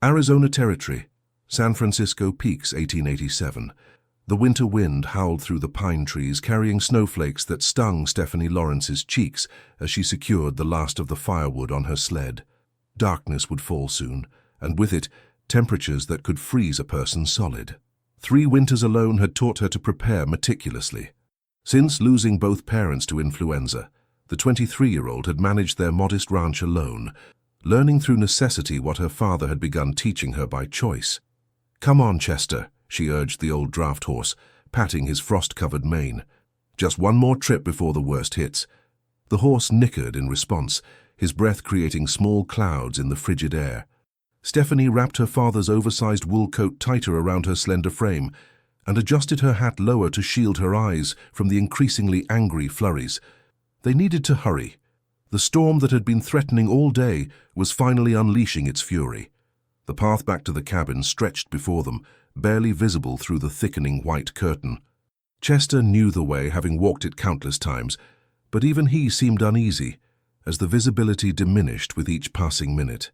Arizona Territory, San Francisco Peaks, 1887. The winter wind howled through the pine trees, carrying snowflakes that stung Stephanie Lawrence's cheeks as she secured the last of the firewood on her sled. Darkness would fall soon, and with it, temperatures that could freeze a person solid. 3 winters alone had taught her to prepare meticulously. Since losing both parents to influenza, the 23-year-old had managed their modest ranch alone, learning through necessity what her father had begun teaching her by choice. "Come on, Chester," she urged the old draft horse, patting his frost-covered mane. "Just one more trip before the worst hits." The horse nickered in response, his breath creating small clouds in the frigid air. Stephanie wrapped her father's oversized wool coat tighter around her slender frame and adjusted her hat lower to shield her eyes from the increasingly angry flurries. They needed to hurry. The storm that had been threatening all day was finally unleashing its fury. The path back to the cabin stretched before them, barely visible through the thickening white curtain. Chester knew the way, having walked it countless times, but even he seemed uneasy as the visibility diminished with each passing minute.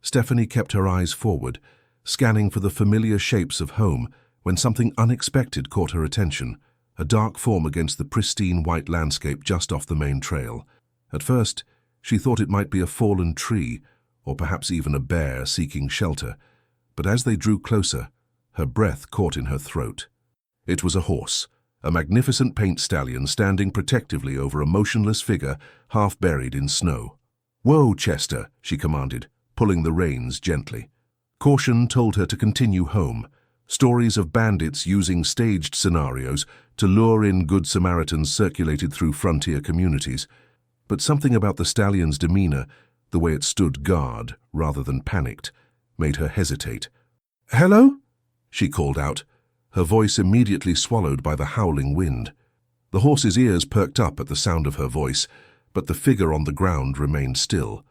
Stephanie kept her eyes forward, scanning for the familiar shapes of home, when something unexpected caught her attention, a dark form against the pristine white landscape just off the main trail. At first, she thought it might be a fallen tree, or perhaps even a bear seeking shelter, but as they drew closer, her breath caught in her throat. It was a horse, a magnificent paint stallion standing protectively over a motionless figure half buried in snow. "Whoa, Chester," she commanded, pulling the reins gently. Caution told her to continue home. Stories of bandits using staged scenarios to lure in Good Samaritans circulated through frontier communities. But something about the stallion's demeanor, the way it stood guard rather than panicked, made her hesitate. "Hello?" she called out, her voice immediately swallowed by the howling wind. The horse's ears perked up at the sound of her voice, but the figure on the ground remained still.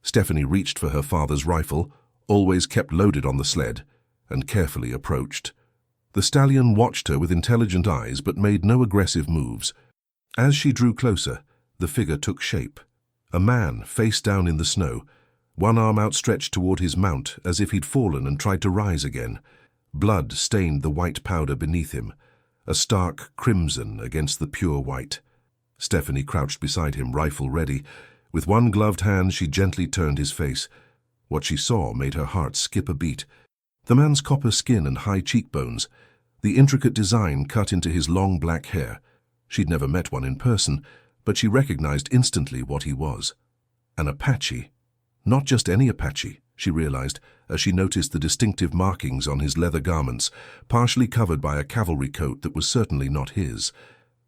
Stephanie reached for her father's rifle, always kept loaded on the sled, and carefully approached. The stallion watched her with intelligent eyes but made no aggressive moves. As she drew closer, the figure took shape. A man, face down in the snow, one arm outstretched toward his mount as if he'd fallen and tried to rise again. Blood stained the white powder beneath him, a stark crimson against the pure white. Stephanie crouched beside him, rifle ready. With one gloved hand, she gently turned his face. What she saw made her heart skip a beat. The man's copper skin and high cheekbones, the intricate design cut into his long black hair. She'd never met one in person, but she recognized instantly what he was. An Apache. Not just any Apache, she realized, as she noticed the distinctive markings on his leather garments, partially covered by a cavalry coat that was certainly not his.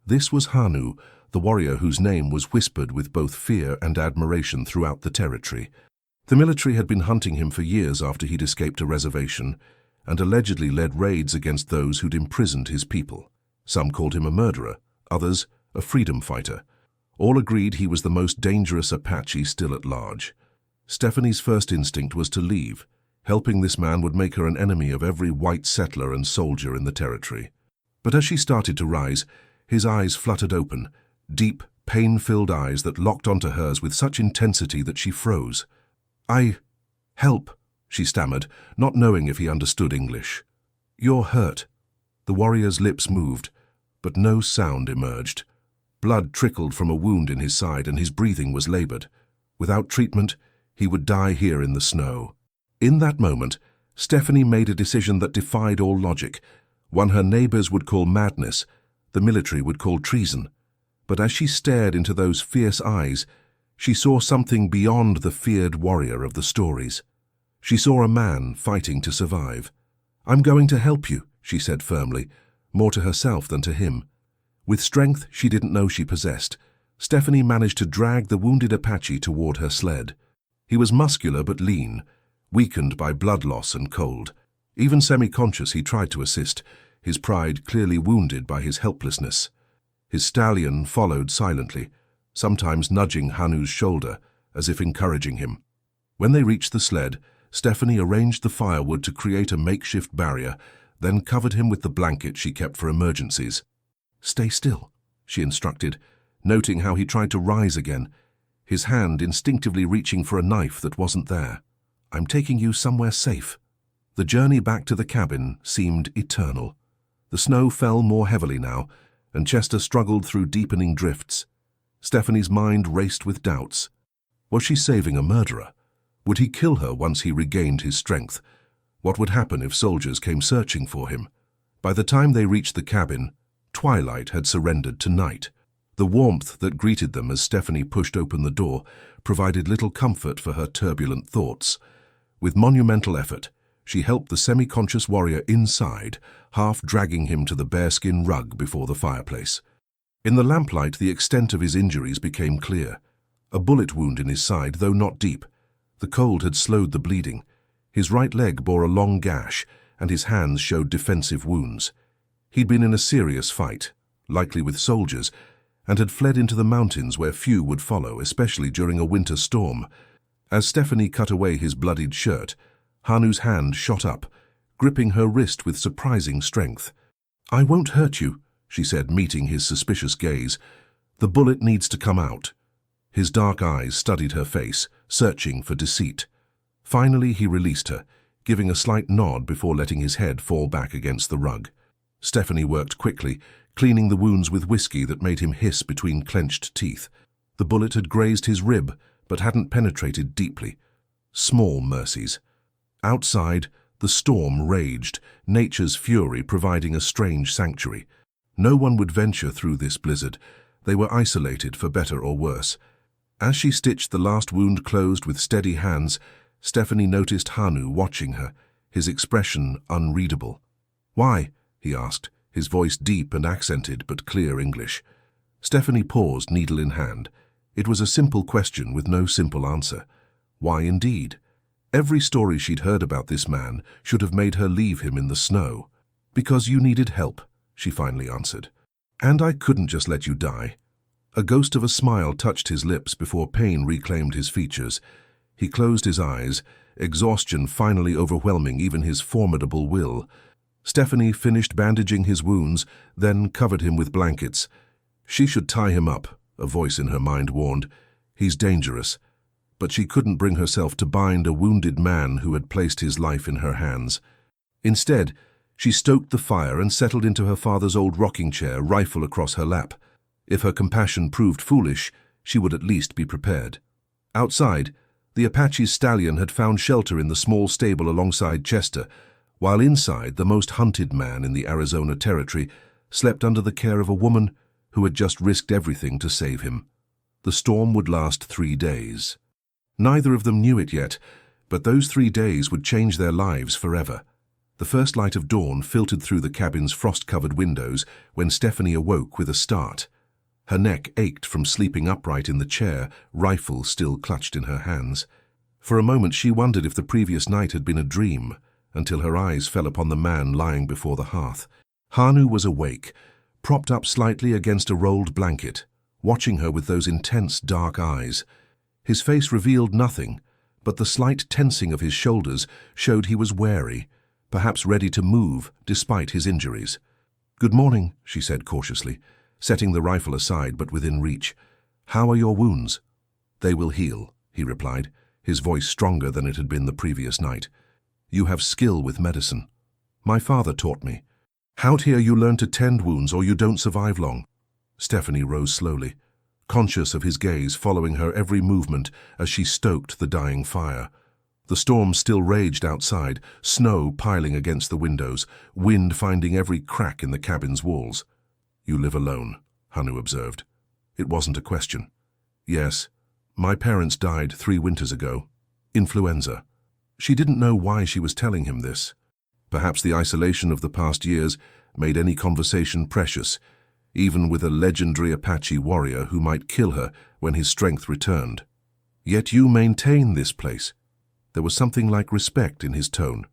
This was Hanu, the warrior whose name was whispered with both fear and admiration throughout the territory. The military had been hunting him for years after he'd escaped a reservation, and allegedly led raids against those who'd imprisoned his people. Some called him a murderer, others a freedom fighter. All agreed he was the most dangerous Apache still at large. Stephanie's first instinct was to leave. Helping this man would make her an enemy of every white settler and soldier in the territory. But as she started to rise, his eyes fluttered open, deep, pain-filled eyes that locked onto hers with such intensity that she froze. "Help," she stammered, not knowing if he understood English. "You're hurt." The warrior's lips moved, but no sound emerged. Blood trickled from a wound in his side and his breathing was labored. Without treatment, he would die here in the snow. In that moment, Stephanie made a decision that defied all logic, one her neighbors would call madness, the military would call treason. But as she stared into those fierce eyes, she saw something beyond the feared warrior of the stories. She saw a man fighting to survive. "I'm going to help you," she said firmly, more to herself than to him. With strength she didn't know she possessed, Stephanie managed to drag the wounded Apache toward her sled. He was muscular but lean, weakened by blood loss and cold. Even semi-conscious, he tried to assist, his pride clearly wounded by his helplessness. His stallion followed silently, sometimes nudging Hanu's shoulder, as if encouraging him. When they reached the sled, Stephanie arranged the firewood to create a makeshift barrier, then covered him with the blanket she kept for emergencies. "Stay still," she instructed, noting how he tried to rise again, his hand instinctively reaching for a knife that wasn't there. "I'm taking you somewhere safe." The journey back to the cabin seemed eternal. The snow fell more heavily now, and Chester struggled through deepening drifts. Stephanie's mind raced with doubts. Was she saving a murderer? Would he kill her once he regained his strength? What would happen if soldiers came searching for him? By the time they reached the cabin, twilight had surrendered to night. The warmth that greeted them as Stephanie pushed open the door provided little comfort for her turbulent thoughts. With monumental effort, she helped the semi-conscious warrior inside, half dragging him to the bearskin rug before the fireplace. In the lamplight, the extent of his injuries became clear. A bullet wound in his side, though not deep. The cold had slowed the bleeding. His right leg bore a long gash, and his hands showed defensive wounds. He'd been in a serious fight, likely with soldiers, and had fled into the mountains where few would follow, especially during a winter storm. As Stephanie cut away his bloodied shirt, Hanu's hand shot up, gripping her wrist with surprising strength. "I won't hurt you," she said, meeting his suspicious gaze. "The bullet needs to come out." His dark eyes studied her face, searching for deceit. Finally, he released her, giving a slight nod before letting his head fall back against the rug. Stephanie worked quickly, cleaning the wounds with whiskey that made him hiss between clenched teeth. The bullet had grazed his rib, but hadn't penetrated deeply. Small mercies. Outside, the storm raged, nature's fury providing a strange sanctuary. No one would venture through this blizzard. They were isolated for better or worse. As she stitched the last wound closed with steady hands, Stephanie noticed Hanu watching her, his expression unreadable. "Why?" he asked, his voice deep and accented but clear English. Stephanie paused, needle in hand. It was a simple question with no simple answer. Why indeed? Every story she'd heard about this man should have made her leave him in the snow. "Because you needed help," she finally answered. "And I couldn't just let you die." A ghost of a smile touched his lips before pain reclaimed his features. He closed his eyes, exhaustion finally overwhelming even his formidable will. Stephanie finished bandaging his wounds, then covered him with blankets. She should tie him up, a voice in her mind warned. He's dangerous. But she couldn't bring herself to bind a wounded man who had placed his life in her hands. Instead, she stoked the fire and settled into her father's old rocking chair, rifle across her lap. If her compassion proved foolish, she would at least be prepared. Outside, the Apache's stallion had found shelter in the small stable alongside Chester, while inside, the most hunted man in the Arizona territory slept under the care of a woman who had just risked everything to save him. The storm would last 3 days. Neither of them knew it yet, but those 3 days would change their lives forever. The first light of dawn filtered through the cabin's frost-covered windows when Stephanie awoke with a start. Her neck ached from sleeping upright in the chair, rifle still clutched in her hands. For a moment she wondered if the previous night had been a dream, until her eyes fell upon the man lying before the hearth. Hanu was awake, propped up slightly against a rolled blanket, watching her with those intense dark eyes. His face revealed nothing, but the slight tensing of his shoulders showed he was wary, perhaps ready to move despite his injuries. "Good morning," she said cautiously, setting the rifle aside but within reach. "How are your wounds?" "They will heal," he replied, his voice stronger than it had been the previous night. "You have skill with medicine. My father taught me. Out here you learn to tend wounds or you don't survive long." Stephanie rose slowly, conscious of his gaze following her every movement as she stoked the dying fire. The storm still raged outside, snow piling against the windows, wind finding every crack in the cabin's walls. "You live alone," Hanu observed. It wasn't a question. "Yes. My parents died 3 winters ago. Influenza." She didn't know why she was telling him this. Perhaps the isolation of the past years made any conversation precious, even with a legendary Apache warrior who might kill her when his strength returned. "Yet you maintain this place." There was something like respect in his tone.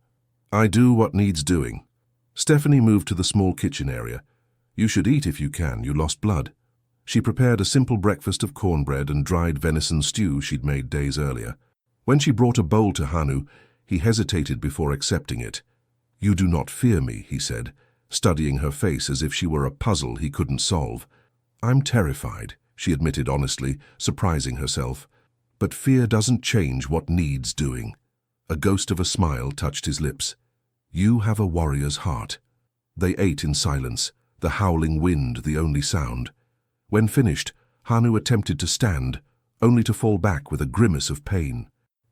"I do what needs doing." Stephanie moved to the small kitchen area. "You should eat if you can, you lost blood." She prepared a simple breakfast of cornbread and dried venison stew she'd made days earlier. When she brought a bowl to Hanu, he hesitated before accepting it. "You do not fear me," he said, studying her face as if she were a puzzle he couldn't solve. "I'm terrified," she admitted honestly, surprising herself. "But fear doesn't change what needs doing." A ghost of a smile touched his lips. You have a warrior's heart." They ate in silence, the howling wind the only sound. When finished, Hanu attempted to stand, only to fall back with a grimace of pain.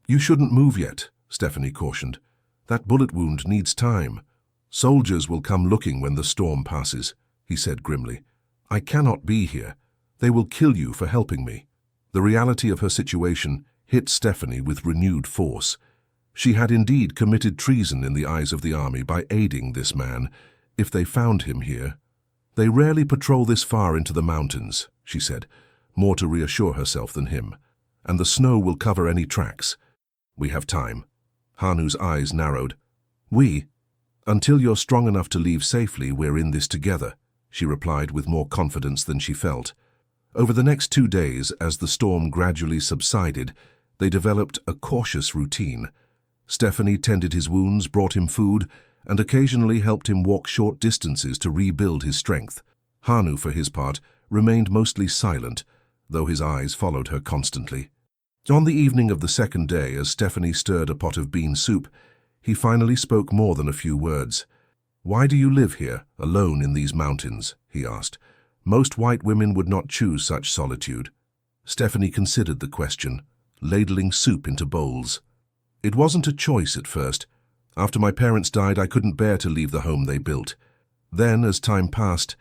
"You shouldn't move yet," Stephanie cautioned. "That bullet wound needs time. Soldiers will come looking when the storm passes," he said grimly. "I cannot be here. They will kill you for helping me." The reality of her situation hit Stephanie with renewed force. She had indeed committed treason in the eyes of the army by aiding this man, if they found him here. "They rarely patrol this far into the mountains," she said, more to reassure herself than him. "And the snow will cover any tracks. We have time." Hanu's eyes narrowed. "We? Until you're strong enough to leave safely, we're in this together," she replied with more confidence than she felt. Over the next 2 days, as the storm gradually subsided, they developed a cautious routine. Stephanie tended his wounds, brought him food, and occasionally helped him walk short distances to rebuild his strength. Hanu, for his part, remained mostly silent, though his eyes followed her constantly. On the evening of the second day, as Stephanie stirred a pot of bean soup, he finally spoke more than a few words. "Why do you live here, alone in these mountains?" he asked. "Most white women would not choose such solitude." Stephanie considered the question, ladling soup into bowls. "It wasn't a choice at first. After my parents died, I couldn't bear to leave the home they built. Then, as time passed,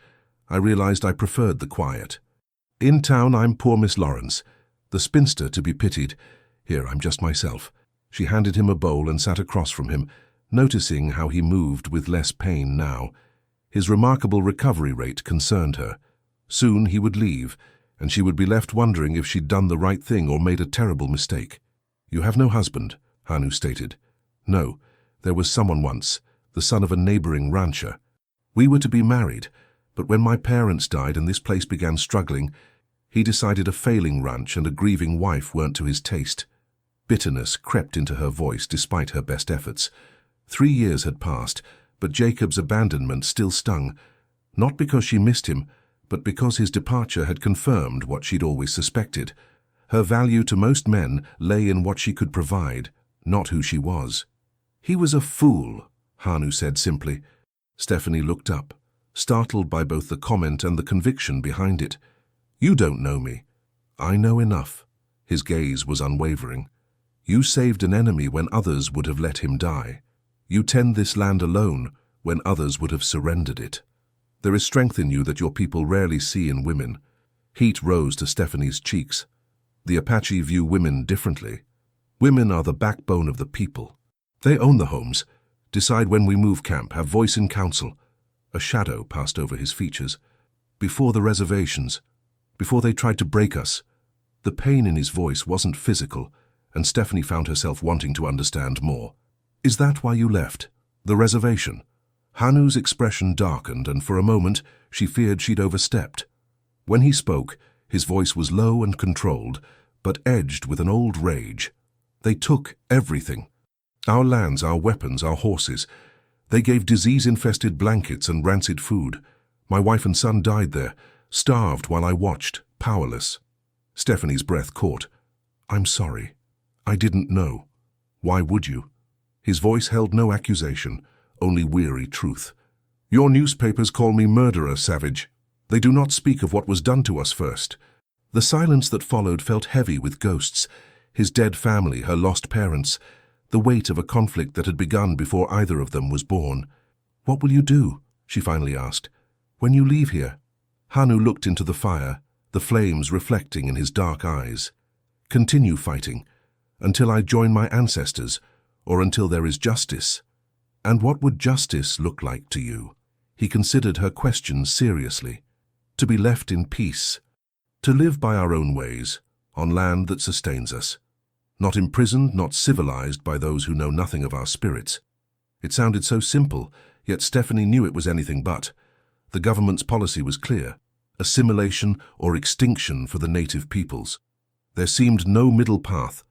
I realized I preferred the quiet. In town, I'm poor Miss Laurence, the spinster to be pitied. Here, I'm just myself." She handed him a bowl and sat across from him, noticing how he moved with less pain now. His remarkable recovery rate concerned her. Soon he would leave, and she would be left wondering if she'd done the right thing or made a terrible mistake. "You have no husband," Hanu stated. "No, there was someone once, the son of a neighboring rancher. We were to be married, but when my parents died and this place began struggling, he decided a failing ranch and a grieving wife weren't to his taste." Bitterness crept into her voice despite her best efforts. 3 years had passed, but Jacob's abandonment still stung, not because she missed him, but because his departure had confirmed what she'd always suspected. Her value to most men lay in what she could provide, not who she was. "He was a fool," Hanu said simply. Stephanie looked up, startled by both the comment and the conviction behind it. "You don't know me." "I know enough." His gaze was unwavering. "You saved an enemy when others would have let him die. You tend this land alone when others would have surrendered it. There is strength in you that your people rarely see in women." Heat rose to Stephanie's cheeks. The Apache view women differently. Women are the backbone of the people. They own the homes, decide when we move camp, have voice in council. A shadow passed over his features. "Before the reservations, before they tried to break us." The pain in his voice wasn't physical, and Stephanie found herself wanting to understand more. "Is that why you left? The reservation?" Hanu's expression darkened, and for a moment she feared she'd overstepped. When he spoke, his voice was low and controlled, but edged with an old rage. "They took everything. Our lands, our weapons, our horses. They gave disease-infested blankets and rancid food. My wife and son died there, starved while I watched, powerless." Stephanie's breath caught. "I'm sorry. I didn't know." "Why would you?" His voice held no accusation, only weary truth. "Your newspapers call me murderer, savage. They do not speak of what was done to us first." The silence that followed felt heavy with ghosts, his dead family, her lost parents, the weight of a conflict that had begun before either of them was born. "What will you do?" she finally asked. "When you leave here?" Hanu looked into the fire, the flames reflecting in his dark eyes. "Continue fighting, until I join my ancestors, or until there is justice." "And what would justice look like to you?" He considered her question seriously. "To be left in peace. To live by our own ways, on land that sustains us. Not imprisoned, not civilized by those who know nothing of our spirits." It sounded so simple, yet Stephanie knew it was anything but. The government's policy was clear: assimilation or extinction for the native peoples. There seemed no middle path.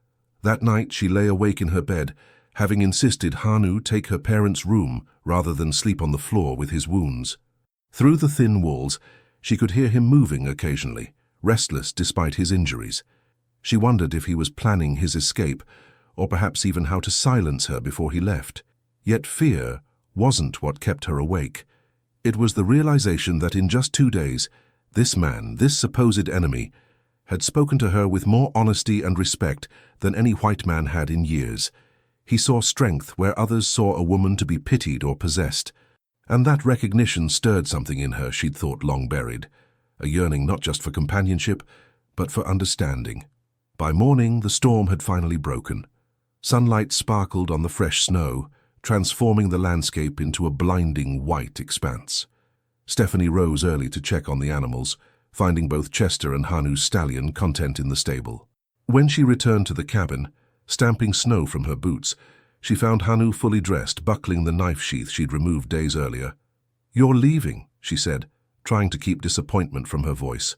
That night she lay awake in her bed, having insisted Hanu take her parents' room rather than sleep on the floor with his wounds. Through the thin walls, she could hear him moving occasionally, restless despite his injuries. She wondered if he was planning his escape, or perhaps even how to silence her before he left. Yet fear, wasn't what kept her awake. It was the realization that in just 2 days, this man, this supposed enemy, had spoken to her with more honesty and respect than any white man had in years. He saw strength where others saw a woman to be pitied or possessed, and that recognition stirred something in her she'd thought long buried, a yearning not just for companionship, but for understanding. By morning, the storm had finally broken. Sunlight sparkled on the fresh snow, transforming the landscape into a blinding white expanse. Stephanie rose early to check on the animals, finding both Chester and Hanu's stallion content in the stable. When she returned to the cabin, stamping snow from her boots, she found Hanu fully dressed, buckling the knife sheath she'd removed days earlier. "You're leaving," she said, trying to keep disappointment from her voice.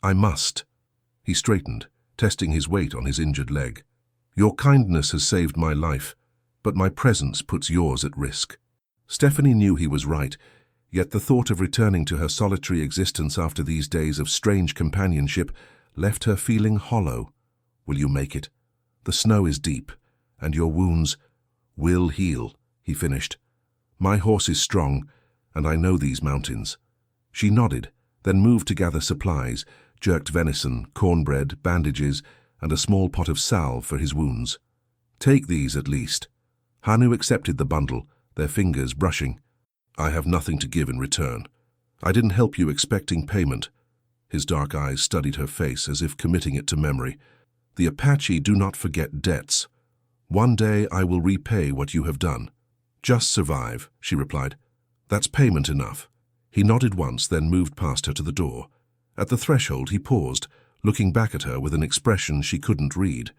"I must." He straightened, testing his weight on his injured leg. "Your kindness has saved my life, but my presence puts yours at risk." Stephanie knew he was right, yet the thought of returning to her solitary existence after these days of strange companionship left her feeling hollow. "Will you make it? The snow is deep, and your wounds will heal," he finished. "My horse is strong, and I know these mountains." She nodded, then moved to gather supplies, jerked venison, cornbread, bandages, and a small pot of salve for his wounds. "Take these at least." Hanu accepted the bundle, their fingers brushing. "I have nothing to give in return. I didn't help you expecting payment." His dark eyes studied her face as if committing it to memory. "The Apache do not forget debts. One day I will repay what you have done." "Just survive," she replied. "That's payment enough." He nodded once, then moved past her to the door. At the threshold he paused, looking back at her with an expression she couldn't read.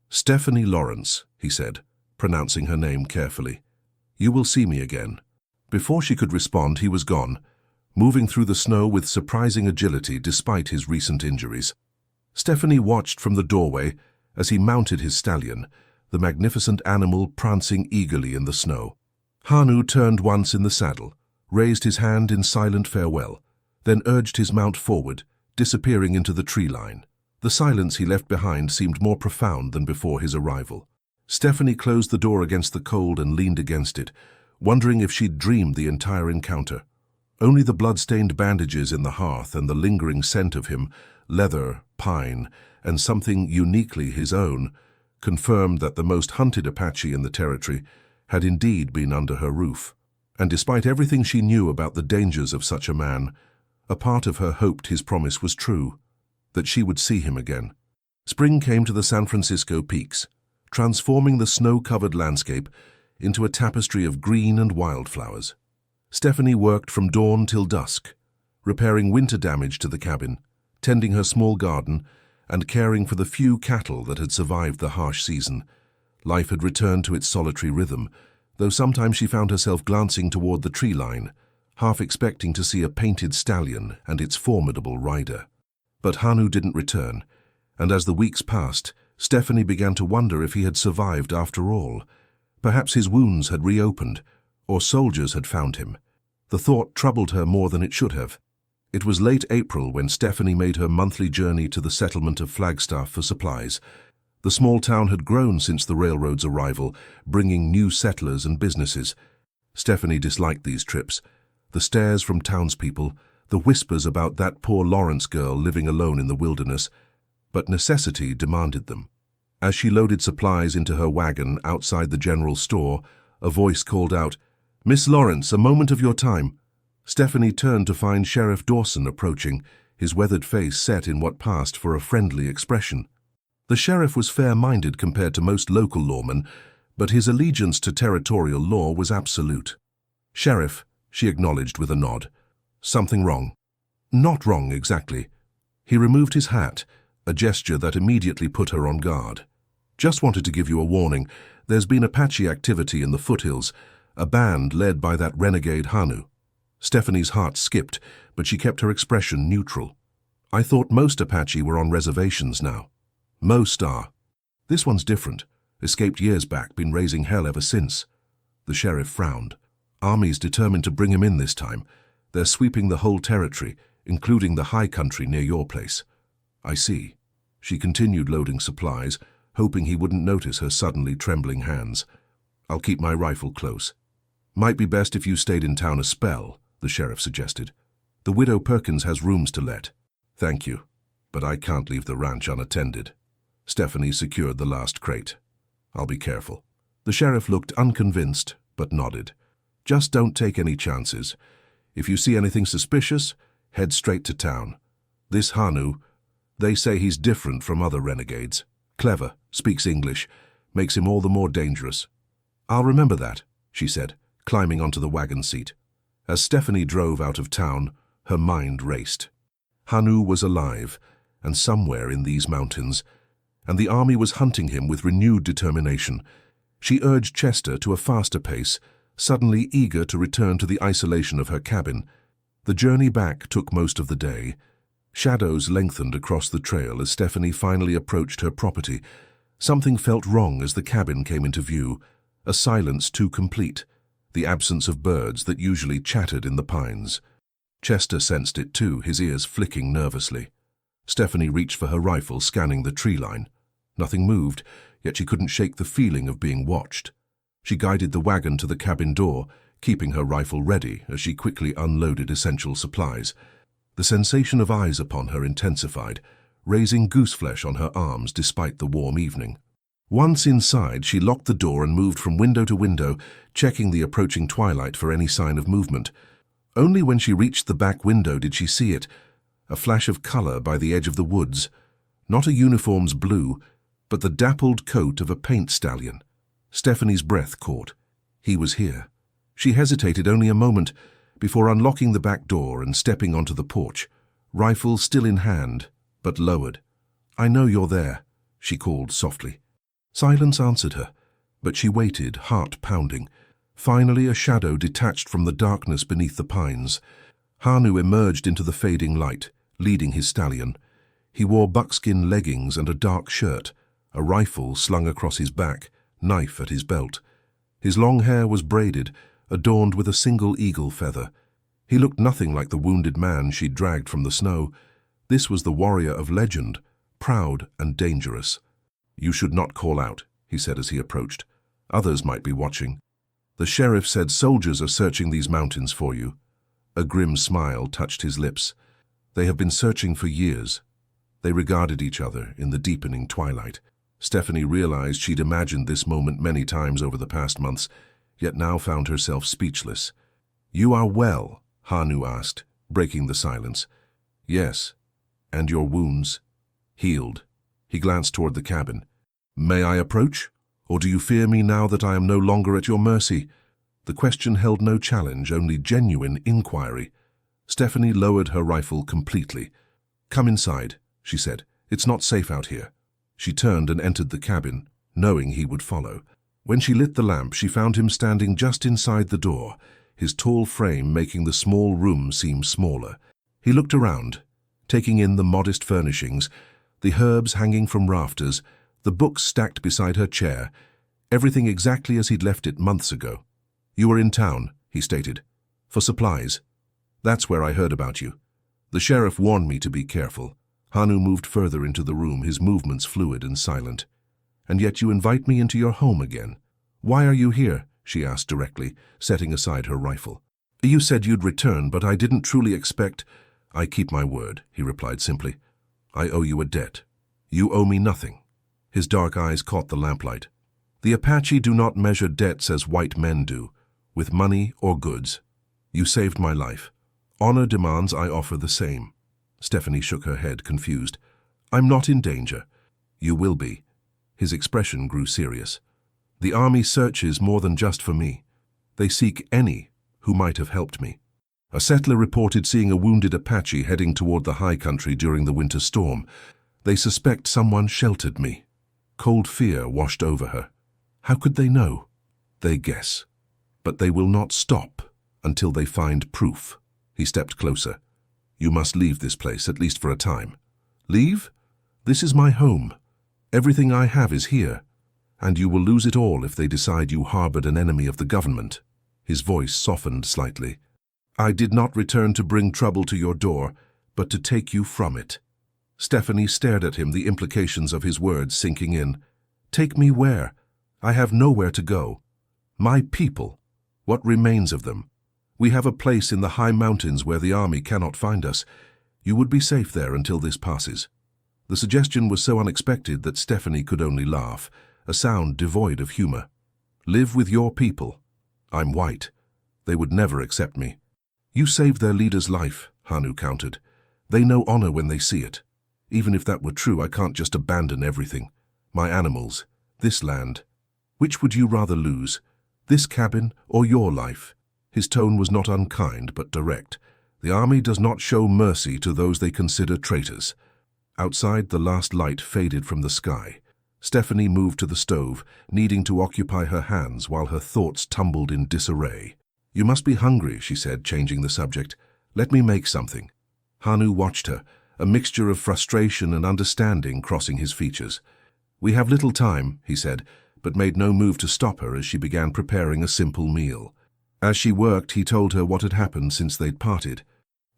"Stephanie Laurence," he said, pronouncing her name carefully. "You will see me again." Before she could respond, he was gone, moving through the snow with surprising agility despite his recent injuries. Stephanie watched from the doorway as he mounted his stallion, the magnificent animal prancing eagerly in the snow. Hanu turned once in the saddle, raised his hand in silent farewell, then urged his mount forward, disappearing into the tree line. The silence he left behind seemed more profound than before his arrival. Stephanie closed the door against the cold and leaned against it, wondering if she'd dreamed the entire encounter. Only the blood-stained bandages in the hearth and the lingering scent of him, leather, pine, and something uniquely his own, confirmed that the most hunted Apache in the territory had indeed been under her roof. And despite everything she knew about the dangers of such a man, a part of her hoped his promise was true, that she would see him again. Spring came to the San Francisco peaks, transforming the snow-covered landscape into a tapestry of green and wildflowers. Stephanie worked from dawn till dusk, repairing winter damage to the cabin, tending her small garden, and caring for the few cattle that had survived the harsh season. Life had returned to its solitary rhythm, though sometimes she found herself glancing toward the tree line, half expecting to see a painted stallion and its formidable rider. But Hanu didn't return, and as the weeks passed, Stephanie began to wonder if he had survived after all. Perhaps his wounds had reopened, or soldiers had found him. The thought troubled her more than it should have. It was late April when Stephanie made her monthly journey to the settlement of Flagstaff for supplies. The small town had grown since the railroad's arrival, bringing new settlers and businesses. Stephanie disliked these trips. The stares from townspeople, the whispers about that poor Laurence girl living alone in the wilderness. But necessity demanded them. As she loaded supplies into her wagon outside the general store, a voice called out, "Miss Laurence, a moment of your time." Stephanie turned to find Sheriff Dawson approaching, his weathered face set in what passed for a friendly expression. The sheriff was fair-minded compared to most local lawmen, but his allegiance to territorial law was absolute. "Sheriff," she acknowledged with a nod. "Something wrong?" "Not wrong, exactly." He removed his hat, a gesture that immediately put her on guard. "Just wanted to give you a warning. There's been Apache activity in the foothills, a band led by that renegade Hanu." Stephanie's heart skipped, but she kept her expression neutral. "I thought most Apache were on reservations now." "Most are. This one's different. Escaped years back, been raising hell ever since." The sheriff frowned. "Army's determined to bring him in this time. They're sweeping the whole territory, including the high country near your place." "I see." She continued loading supplies, hoping he wouldn't notice her suddenly trembling hands. "I'll keep my rifle close." Might be best if you stayed in town a spell, the sheriff suggested. The widow Perkins has rooms to let. Thank you, but I can't leave the ranch unattended. Stephanie secured the last crate. I'll be careful. The sheriff looked unconvinced, but nodded. Just don't take any chances. If you see anything suspicious, head straight to town. This Hanu, they say he's different from other renegades. Clever, speaks English, makes him all the more dangerous. I'll remember that, she said, climbing onto the wagon seat. As Stephanie drove out of town, her mind raced. Hanu was alive, and somewhere in these mountains, and the army was hunting him with renewed determination. She urged Chester to a faster pace, suddenly eager to return to the isolation of her cabin. The journey back took most of the day. Shadows lengthened across the trail as Stephanie finally approached her property. Something felt wrong as the cabin came into view, a silence too complete, the absence of birds that usually chattered in the pines. Chester sensed it too, his ears flicking nervously. Stephanie reached for her rifle, scanning the tree line. Nothing moved, yet she couldn't shake the feeling of being watched. She guided the wagon to the cabin door, keeping her rifle ready as she quickly unloaded essential supplies. The sensation of eyes upon her intensified, raising gooseflesh on her arms despite the warm evening. Once inside, she locked the door and moved from window to window, checking the approaching twilight for any sign of movement. Only when she reached the back window did she see it, a flash of color by the edge of the woods. Not a uniform's blue, but the dappled coat of a paint stallion. Stephanie's breath caught. He was here. She hesitated only a moment before unlocking the back door and stepping onto the porch, rifle still in hand, but lowered. "I know you're there," she called softly. Silence answered her, but she waited, heart pounding. Finally, a shadow detached from the darkness beneath the pines. Hanu emerged into the fading light, leading his stallion. He wore buckskin leggings and a dark shirt, a rifle slung across his back, knife at his belt. His long hair was braided, adorned with a single eagle feather. He looked nothing like the wounded man she'd dragged from the snow. This was the warrior of legend, proud and dangerous. "You should not call out," he said as he approached. "Others might be watching. The sheriff said soldiers are searching these mountains for you." A grim smile touched his lips. They have been searching for years. They regarded each other in the deepening twilight. Stephanie realized she'd imagined this moment many times over the past months, yet now found herself speechless. "You are well?" Hanu asked, breaking the silence. "Yes. And your wounds?" "Healed." He glanced toward the cabin. "May I approach? Or do you fear me now that I am no longer at your mercy?" The question held no challenge, only genuine inquiry. Stephanie lowered her rifle completely. "Come inside," she said. "It's not safe out here." She turned and entered the cabin, knowing he would follow. When she lit the lamp, she found him standing just inside the door, his tall frame making the small room seem smaller. He looked around, taking in the modest furnishings, the herbs hanging from rafters, the books stacked beside her chair, everything exactly as he'd left it months ago. "You were in town," he stated, "for supplies. That's where I heard about you. The sheriff warned me to be careful." Hanu moved further into the room, his movements fluid and silent. "And yet you invite me into your home again. Why are you here?" she asked directly, setting aside her rifle. "You said you'd return, but I didn't truly expect—" "I keep my word," he replied simply. "I owe you a debt. You owe me nothing." His dark eyes caught the lamplight. "The Apache do not measure debts as white men do, with money or goods. You saved my life. Honor demands I offer the same." Stephanie shook her head, confused. "I'm not in danger." "You will be." His expression grew serious. "The army searches more than just for me. They seek any who might have helped me. A settler reported seeing a wounded Apache heading toward the high country during the winter storm. They suspect someone sheltered me." Cold fear washed over her. How could they know? They guess. But they will not stop until they find proof. He stepped closer. "You must leave this place, at least for a time." "Leave? This is my home. Everything I have is here. And you will lose it all if they decide you harbored an enemy of the government." His voice softened slightly. "I did not return to bring trouble to your door, but to take you from it." Stephanie stared at him, the implications of his words sinking in. "Take me where? I have nowhere to go. My people. What remains of them? We have a place in the high mountains where the army cannot find us. You would be safe there until this passes." The suggestion was so unexpected that Stephanie could only laugh, a sound devoid of humor. "Live with your people. I'm white. They would never accept me." "You saved their leader's life," Hanu countered. "They know honor when they see it. Even if that were true, I can't just abandon everything. My animals, this land. Which would you rather lose, this cabin or your life?" His tone was not unkind but direct. The army does not show mercy to those they consider traitors. Outside, the last light faded from the sky. Stephanie moved to the stove, needing to occupy her hands while her thoughts tumbled in disarray. "You must be hungry," she said, changing the subject. "Let me make something." Hanu watched her, a mixture of frustration and understanding crossing his features. "We have little time," he said, but made no move to stop her as she began preparing a simple meal. As she worked, he told her what had happened since they'd parted.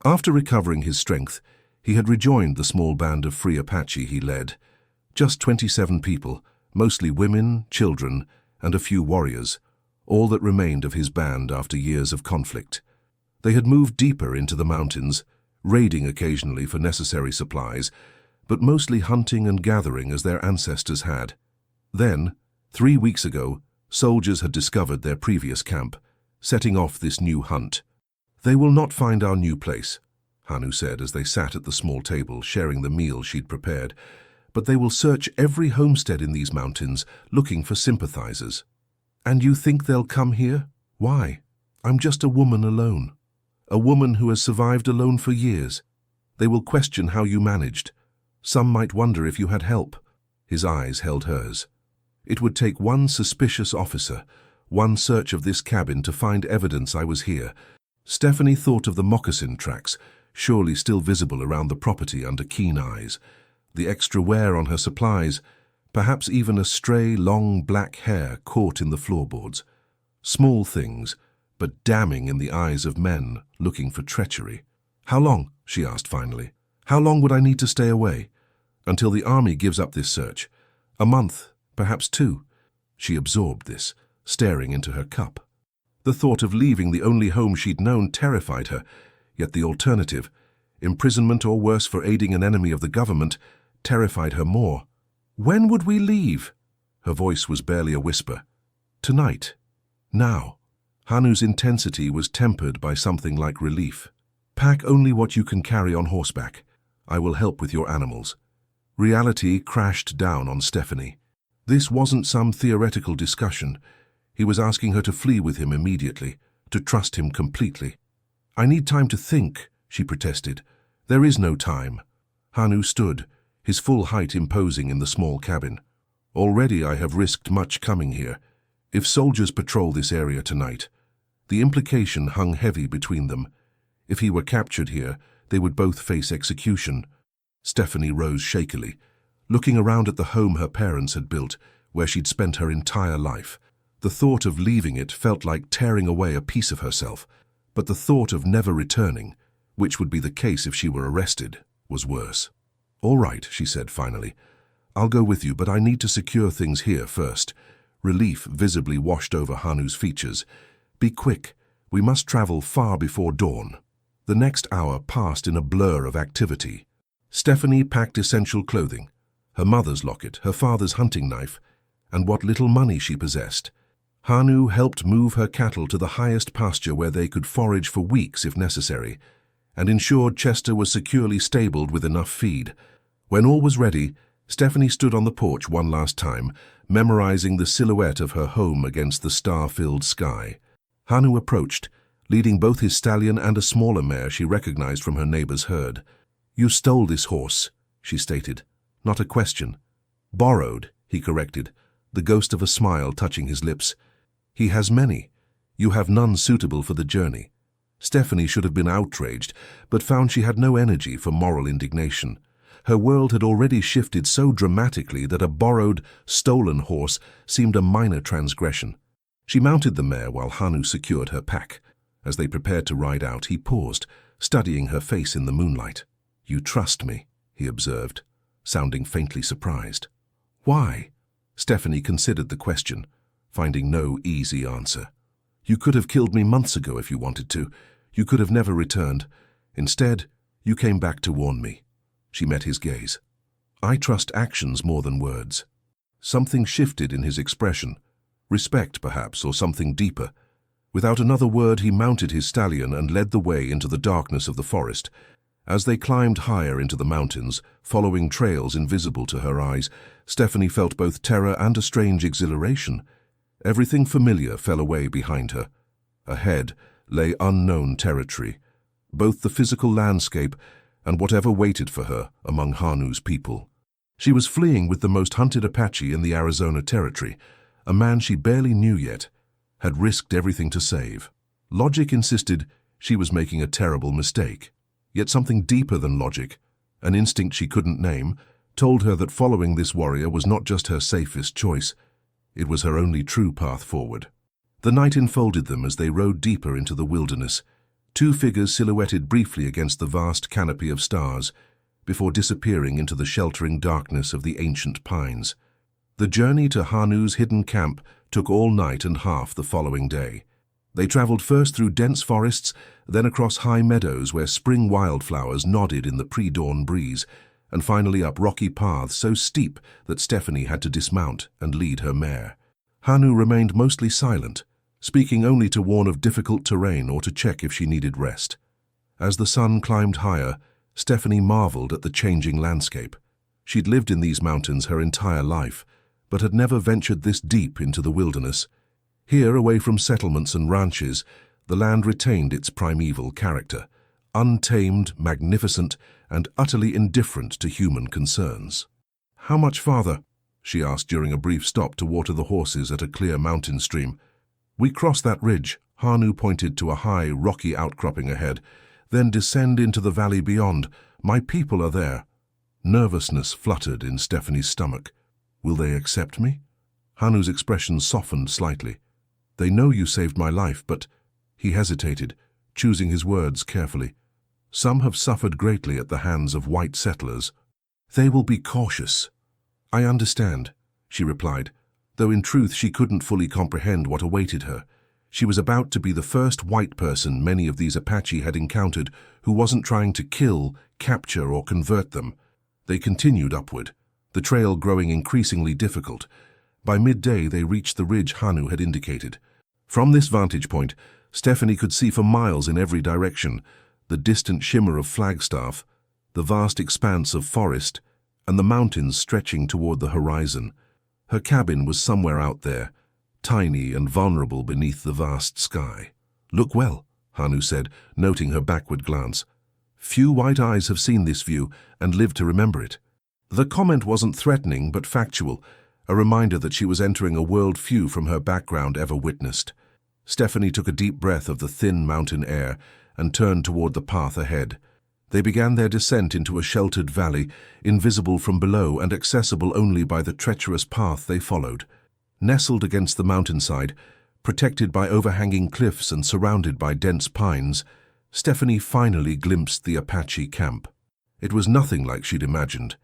After recovering his strength, he had rejoined the small band of free Apache he led. Just 27 people, mostly women, children, and a few warriors, all that remained of his band after years of conflict. They had moved deeper into the mountains, raiding occasionally for necessary supplies, but mostly hunting and gathering as their ancestors had. Then, 3 weeks ago, soldiers had discovered their previous camp, setting off this new hunt. "They will not find our new place," Hanu said as they sat at the small table sharing the meal she'd prepared, "but they will search every homestead in these mountains looking for sympathizers." "And you think they'll come here? Why? I'm just a woman alone. A woman who has survived alone for years. They will question how you managed. Some might wonder if you had help." His eyes held hers. "It would take one suspicious officer, one search of this cabin to find evidence I was here." Stephanie thought of the moccasin tracks, surely still visible around the property under keen eyes, the extra wear on her supplies, perhaps even a stray, long black hair caught in the floorboards. Small things, but damning in the eyes of men looking for treachery. "How long?" she asked finally. "How long would I need to stay away?" "Until the army gives up this search. A month, perhaps 2. She absorbed this, staring into her cup. The thought of leaving the only home she'd known terrified her, yet the alternative, imprisonment or worse for aiding an enemy of the government, terrified her more. "When would we leave?" Her voice was barely a whisper. "Tonight. Now." Hanu's intensity was tempered by something like relief. "Pack only what you can carry on horseback. I will help with your animals." Reality crashed down on Stephanie. This wasn't some theoretical discussion. He was asking her to flee with him immediately, to trust him completely. "I need time to think," she protested. "There is no time." Hanu stood, his full height imposing in the small cabin. "Already I have risked much coming here. If soldiers patrol this area tonight..." The implication hung heavy between them. If he were captured here, they would both face execution. Stephanie rose shakily, looking around at the home her parents had built, where she'd spent her entire life. The thought of leaving it felt like tearing away a piece of herself, but the thought of never returning, which would be the case if she were arrested, was worse. "All right," she said finally. "I'll go with you, but I need to secure things here first." Relief visibly washed over Hanu's features. "Be quick. We must travel far before dawn." The next hour passed in a blur of activity. Stephanie packed essential clothing, her mother's locket, her father's hunting knife, and what little money she possessed. Hanu helped move her cattle to the highest pasture where they could forage for weeks if necessary, and ensured Chester was securely stabled with enough feed. When all was ready, Stephanie stood on the porch one last time, memorizing the silhouette of her home against the star-filled sky. Hanu approached, leading both his stallion and a smaller mare she recognized from her neighbor's herd. "You stole this horse," she stated. "Not a question." "Borrowed," he corrected, the ghost of a smile touching his lips. "He has many. You have none suitable for the journey." Stephanie should have been outraged, but found she had no energy for moral indignation. Her world had already shifted so dramatically that a borrowed, stolen horse seemed a minor transgression. She mounted the mare while Hanu secured her pack. As they prepared to ride out, he paused, studying her face in the moonlight. "You trust me," he observed, sounding faintly surprised. "Why?" Stephanie considered the question, finding no easy answer. You could have killed me months ago if you wanted to. You could have never returned. Instead, you came back to warn me." She met his gaze. "I trust actions more than words." Something shifted in his expression. Respect, perhaps, or something deeper. Without another word, he mounted his stallion and led the way into the darkness of the forest. As they climbed higher into the mountains, following trails invisible to her eyes, Stephanie felt both terror and a strange exhilaration. Everything familiar fell away behind her. Ahead lay unknown territory, both the physical landscape and whatever waited for her among Hanu's people. She was fleeing with the most hunted Apache in the Arizona territory, a man she barely knew yet, had risked everything to save. Logic insisted she was making a terrible mistake. Yet something deeper than logic, an instinct she couldn't name, told her that following this warrior was not just her safest choice, it was her only true path forward. The night enfolded them as they rode deeper into the wilderness, two figures silhouetted briefly against the vast canopy of stars, before disappearing into the sheltering darkness of the ancient pines. The journey to Hanu's hidden camp took all night and half the following day. They traveled first through dense forests, then across high meadows where spring wildflowers nodded in the pre-dawn breeze, and finally up rocky paths so steep that Stephanie had to dismount and lead her mare. Hanu remained mostly silent, speaking only to warn of difficult terrain or to check if she needed rest. As the sun climbed higher, Stephanie marveled at the changing landscape. She'd lived in these mountains her entire life, but had never ventured this deep into the wilderness. Here, away from settlements and ranches, the land retained its primeval character, untamed, magnificent, and utterly indifferent to human concerns. "How much farther?" she asked during a brief stop to water the horses at a clear mountain stream. "We cross that ridge," Hanu pointed to a high, rocky outcropping ahead, "then descend into the valley beyond. My people are there." Nervousness fluttered in Stephanie's stomach. "Will they accept me?" Hanu's expression softened slightly. "They know you saved my life, but—" He hesitated, choosing his words carefully. "Some have suffered greatly at the hands of white settlers. They will be cautious." "I understand," she replied, though in truth she couldn't fully comprehend what awaited her. She was about to be the first white person many of these Apache had encountered who wasn't trying to kill, capture, or convert them. They continued upward, the trail growing increasingly difficult. By midday they reached the ridge Hanu had indicated. From this vantage point, Stephanie could see for miles in every direction the distant shimmer of Flagstaff, the vast expanse of forest, and the mountains stretching toward the horizon. Her cabin was somewhere out there, tiny and vulnerable beneath the vast sky. "Look well," Hanu said, noting her backward glance. "Few white eyes have seen this view and lived to remember it." The comment wasn't threatening but factual, a reminder that she was entering a world few from her background ever witnessed. Stephanie took a deep breath of the thin mountain air and turned toward the path ahead. They began their descent into a sheltered valley, invisible from below and accessible only by the treacherous path they followed. Nestled against the mountainside, protected by overhanging cliffs and surrounded by dense pines, Stephanie finally glimpsed the Apache camp. It was nothing like she'd imagined.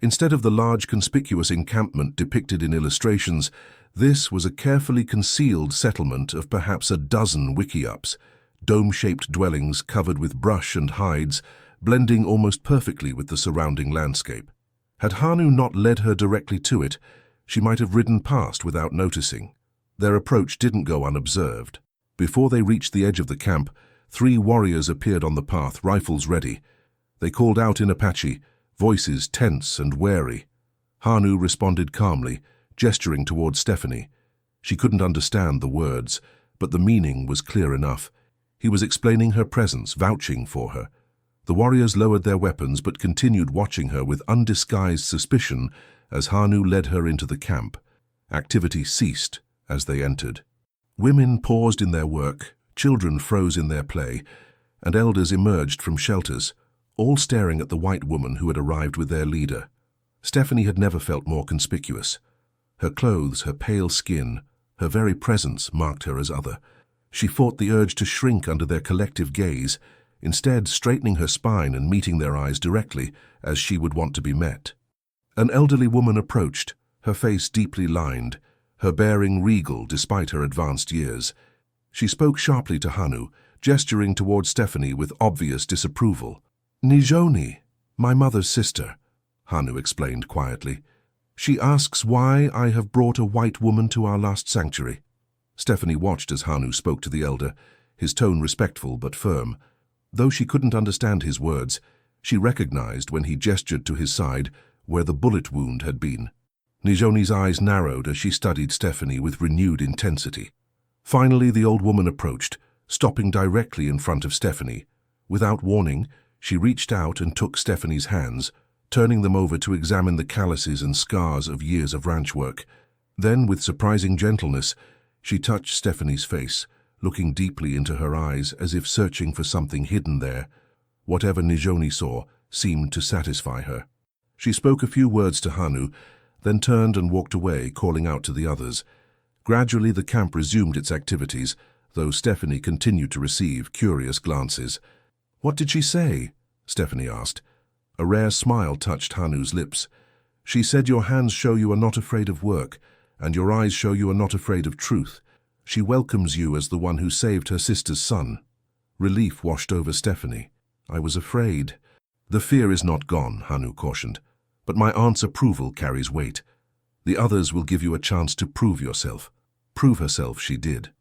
Instead of the large conspicuous encampment depicted in illustrations, this was a carefully concealed settlement of perhaps a dozen wickiups, dome-shaped dwellings covered with brush and hides, blending almost perfectly with the surrounding landscape. Had Hanu not led her directly to it, she might have ridden past without noticing. Their approach didn't go unobserved. Before they reached the edge of the camp, 3 warriors appeared on the path, rifles ready. They called out in Apache, voices tense and wary. Hanu responded calmly, gesturing toward Stephanie. She couldn't understand the words, but the meaning was clear enough. He was explaining her presence, vouching for her. The warriors lowered their weapons but continued watching her with undisguised suspicion as Hanu led her into the camp. Activity ceased as they entered. Women paused in their work, children froze in their play, and elders emerged from shelters, all staring at the white woman who had arrived with their leader. Stephanie had never felt more conspicuous. Her clothes, her pale skin, her very presence marked her as other. She fought the urge to shrink under their collective gaze, instead straightening her spine and meeting their eyes directly, as she would want to be met. An elderly woman approached, her face deeply lined, her bearing regal despite her advanced years. She spoke sharply to Hanu, gesturing toward Stephanie with obvious disapproval. "Nijoni, my mother's sister," Hanu explained quietly. "She asks why I have brought a white woman to our last sanctuary." Stephanie watched as Hanu spoke to the elder, his tone respectful but firm. Though she couldn't understand his words, she recognized when he gestured to his side where the bullet wound had been. Nijoni's eyes narrowed as she studied Stephanie with renewed intensity. Finally, the old woman approached, stopping directly in front of Stephanie. Without warning, she reached out and took Stephanie's hands, turning them over to examine the calluses and scars of years of ranch work. Then, with surprising gentleness, she touched Stephanie's face, looking deeply into her eyes as if searching for something hidden there. Whatever Nijoni saw seemed to satisfy her. She spoke a few words to Hanu, then turned and walked away, calling out to the others. Gradually the camp resumed its activities, though Stephanie continued to receive curious glances. "What did she say?" Stephanie asked. A rare smile touched Hanu's lips. "She said your hands show you are not afraid of work, and your eyes show you are not afraid of truth. She welcomes you as the one who saved her sister's son." Relief washed over Stephanie. "I was afraid." "The fear is not gone," Hanu cautioned, "but my aunt's approval carries weight. The others will give you a chance to prove yourself." Prove herself she did.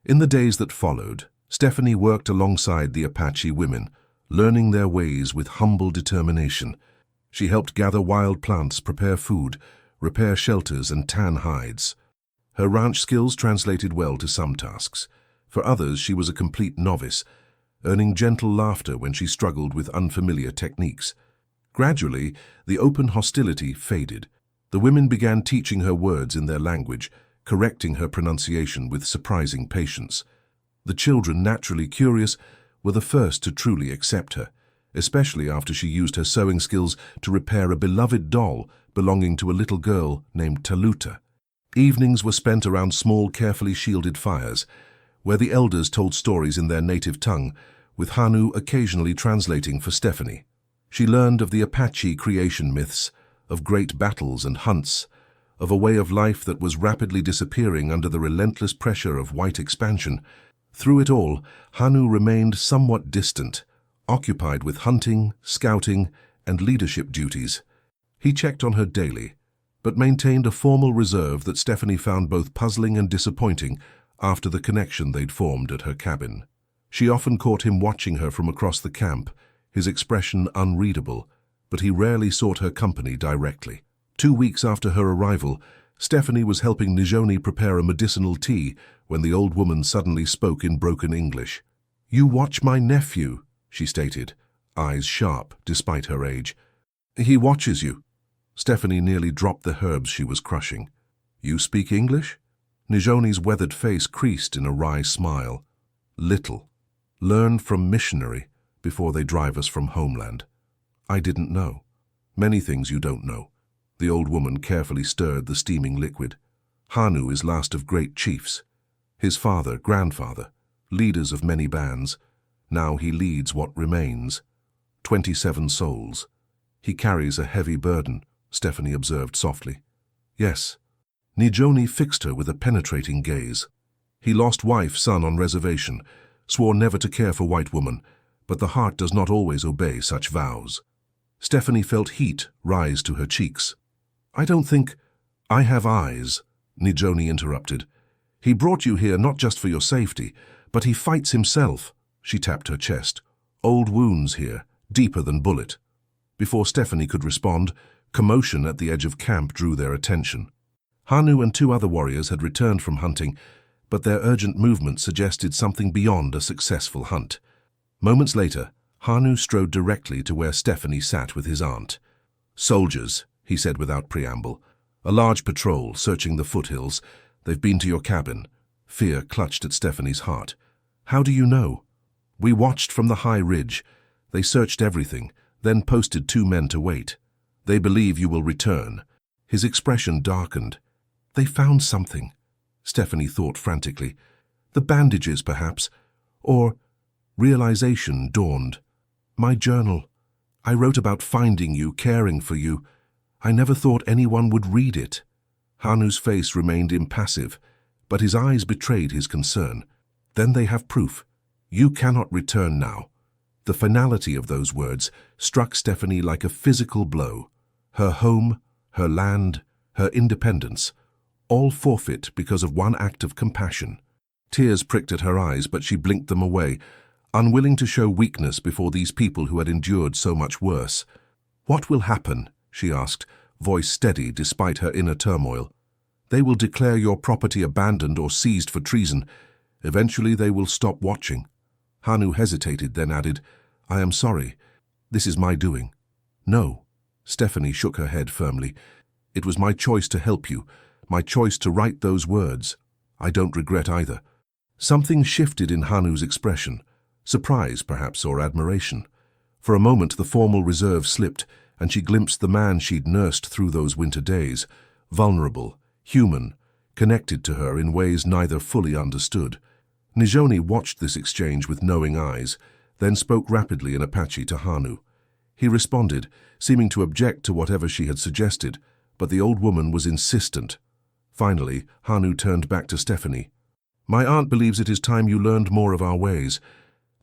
In the days that followed, Stephanie worked alongside the Apache women, learning their ways with humble determination. She helped gather wild plants, prepare food, repair shelters, and tan hides. Her ranch skills translated well to some tasks. For others, she was a complete novice, earning gentle laughter when she struggled with unfamiliar techniques. Gradually, the open hostility faded. The women began teaching her words in their language, correcting her pronunciation with surprising patience. The children, naturally curious, were the first to truly accept her, especially after she used her sewing skills to repair a beloved doll belonging to a little girl named Taluta. Evenings were spent around small, carefully shielded fires, where the elders told stories in their native tongue, with Hanu occasionally translating for Stephanie. She learned of the Apache creation myths, of great battles and hunts, of a way of life that was rapidly disappearing under the relentless pressure of white expansion. Through it all, Hanu remained somewhat distant, occupied with hunting, scouting, and leadership duties. He checked on her daily, but maintained a formal reserve that Stephanie found both puzzling and disappointing after the connection they'd formed at her cabin. She often caught him watching her from across the camp, his expression unreadable, but he rarely sought her company directly. 2 weeks after her arrival, Stephanie was helping Nijoni prepare a medicinal tea when the old woman suddenly spoke in broken English. "You watch my nephew," she stated, eyes sharp despite her age. "He watches you." Stephanie nearly dropped the herbs she was crushing. "You speak English?" Nijoni's weathered face creased in a wry smile. "Little. Learned from missionary before they drive us from homeland." "I didn't know." "Many things you don't know." The old woman carefully stirred the steaming liquid. "Hanu is last of great chiefs. His father, grandfather, leaders of many bands. Now he leads what remains. 27 souls. He carries a heavy burden," Stephanie observed softly. "Yes." Nijoni fixed her with a penetrating gaze. "He lost wife, son on reservation, swore never to care for white woman, but the heart does not always obey such vows." Stephanie felt heat rise to her cheeks. "I don't think—" "I have eyes," Nijoni interrupted. "He brought you here not just for your safety, but he fights himself." She tapped her chest. "Old wounds here, deeper than bullet." Before Stephanie could respond, commotion at the edge of camp drew their attention. Hanu and 2 other warriors had returned from hunting, but their urgent movement suggested something beyond a successful hunt. Moments later, Hanu strode directly to where Stephanie sat with his aunt. "Soldiers," he said without preamble. "A large patrol, searching the foothills. They've been to your cabin." Fear clutched at Stephanie's heart. "How do you know?" "We watched from the high ridge. They searched everything, then posted 2 men to wait. They believe you will return." His expression darkened. "They found something," Stephanie thought frantically. "The bandages, perhaps. Or—" Realization dawned. "My journal. I wrote about finding you, caring for you. I never thought anyone would read it." Hanu's face remained impassive, but his eyes betrayed his concern. Then they have proof. You cannot return now. The finality of those words struck Stephanie like a physical blow. Her home, her land, her independence, all forfeit because of one act of compassion. Tears pricked at her eyes, but she blinked them away, unwilling to show weakness before these people who had endured so much worse. "What will happen?" she asked, voice steady despite her inner turmoil. "They will declare your property abandoned or seized for treason. Eventually they will stop watching." Hanu hesitated, then added, "I am sorry. This is my doing." "No." Stephanie shook her head firmly. "It was my choice to help you, my choice to write those words. I don't regret either." Something shifted in Hanu's expression, surprise perhaps, or admiration. For a moment the formal reserve slipped, and she glimpsed the man she'd nursed through those winter days, vulnerable, human, connected to her in ways neither fully understood. Nijoni watched this exchange with knowing eyes, then spoke rapidly in Apache to Hanu. He responded, seeming to object to whatever she had suggested, but the old woman was insistent. Finally, Hanu turned back to Stephanie. "My aunt believes it is time you learned more of our ways.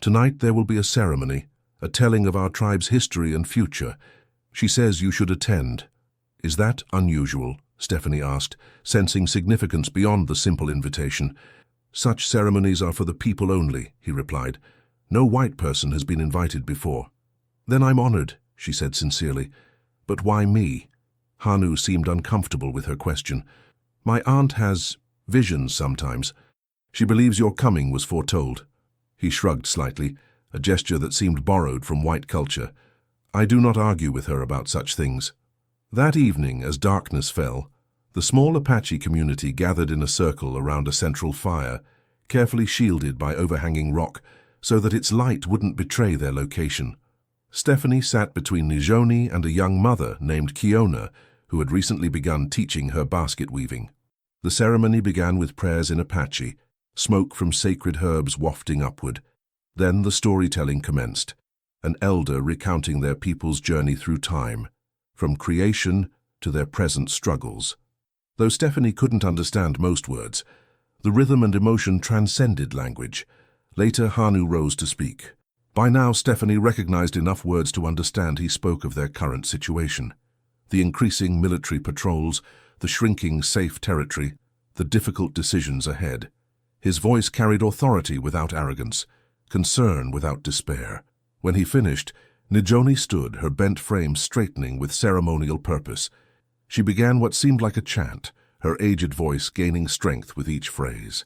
Tonight there will be a ceremony, a telling of our tribe's history and future. She says you should attend." "Is that unusual?" Stephanie asked, sensing significance beyond the simple invitation. "Such ceremonies are for the people only," he replied. "No white person has been invited before." "Then I'm honored," she said sincerely. "But why me?" Hanu seemed uncomfortable with her question. "My aunt has visions sometimes. She believes your coming was foretold." He shrugged slightly, a gesture that seemed borrowed from white culture. "I do not argue with her about such things." That evening, as darkness fell, the small Apache community gathered in a circle around a central fire, carefully shielded by overhanging rock so that its light wouldn't betray their location. Stephanie sat between Nijoni and a young mother named Kiona, who had recently begun teaching her basket weaving. The ceremony began with prayers in Apache, smoke from sacred herbs wafting upward. Then the storytelling commenced, an elder recounting their people's journey through time, from creation to their present struggles. Though Stephanie couldn't understand most words, the rhythm and emotion transcended language. Later, Hanu rose to speak. By now, Stephanie recognized enough words to understand he spoke of their current situation. The increasing military patrols, the shrinking safe territory, the difficult decisions ahead. His voice carried authority without arrogance, concern without despair. When he finished, Nijoni stood, her bent frame straightening with ceremonial purpose. She began what seemed like a chant, her aged voice gaining strength with each phrase.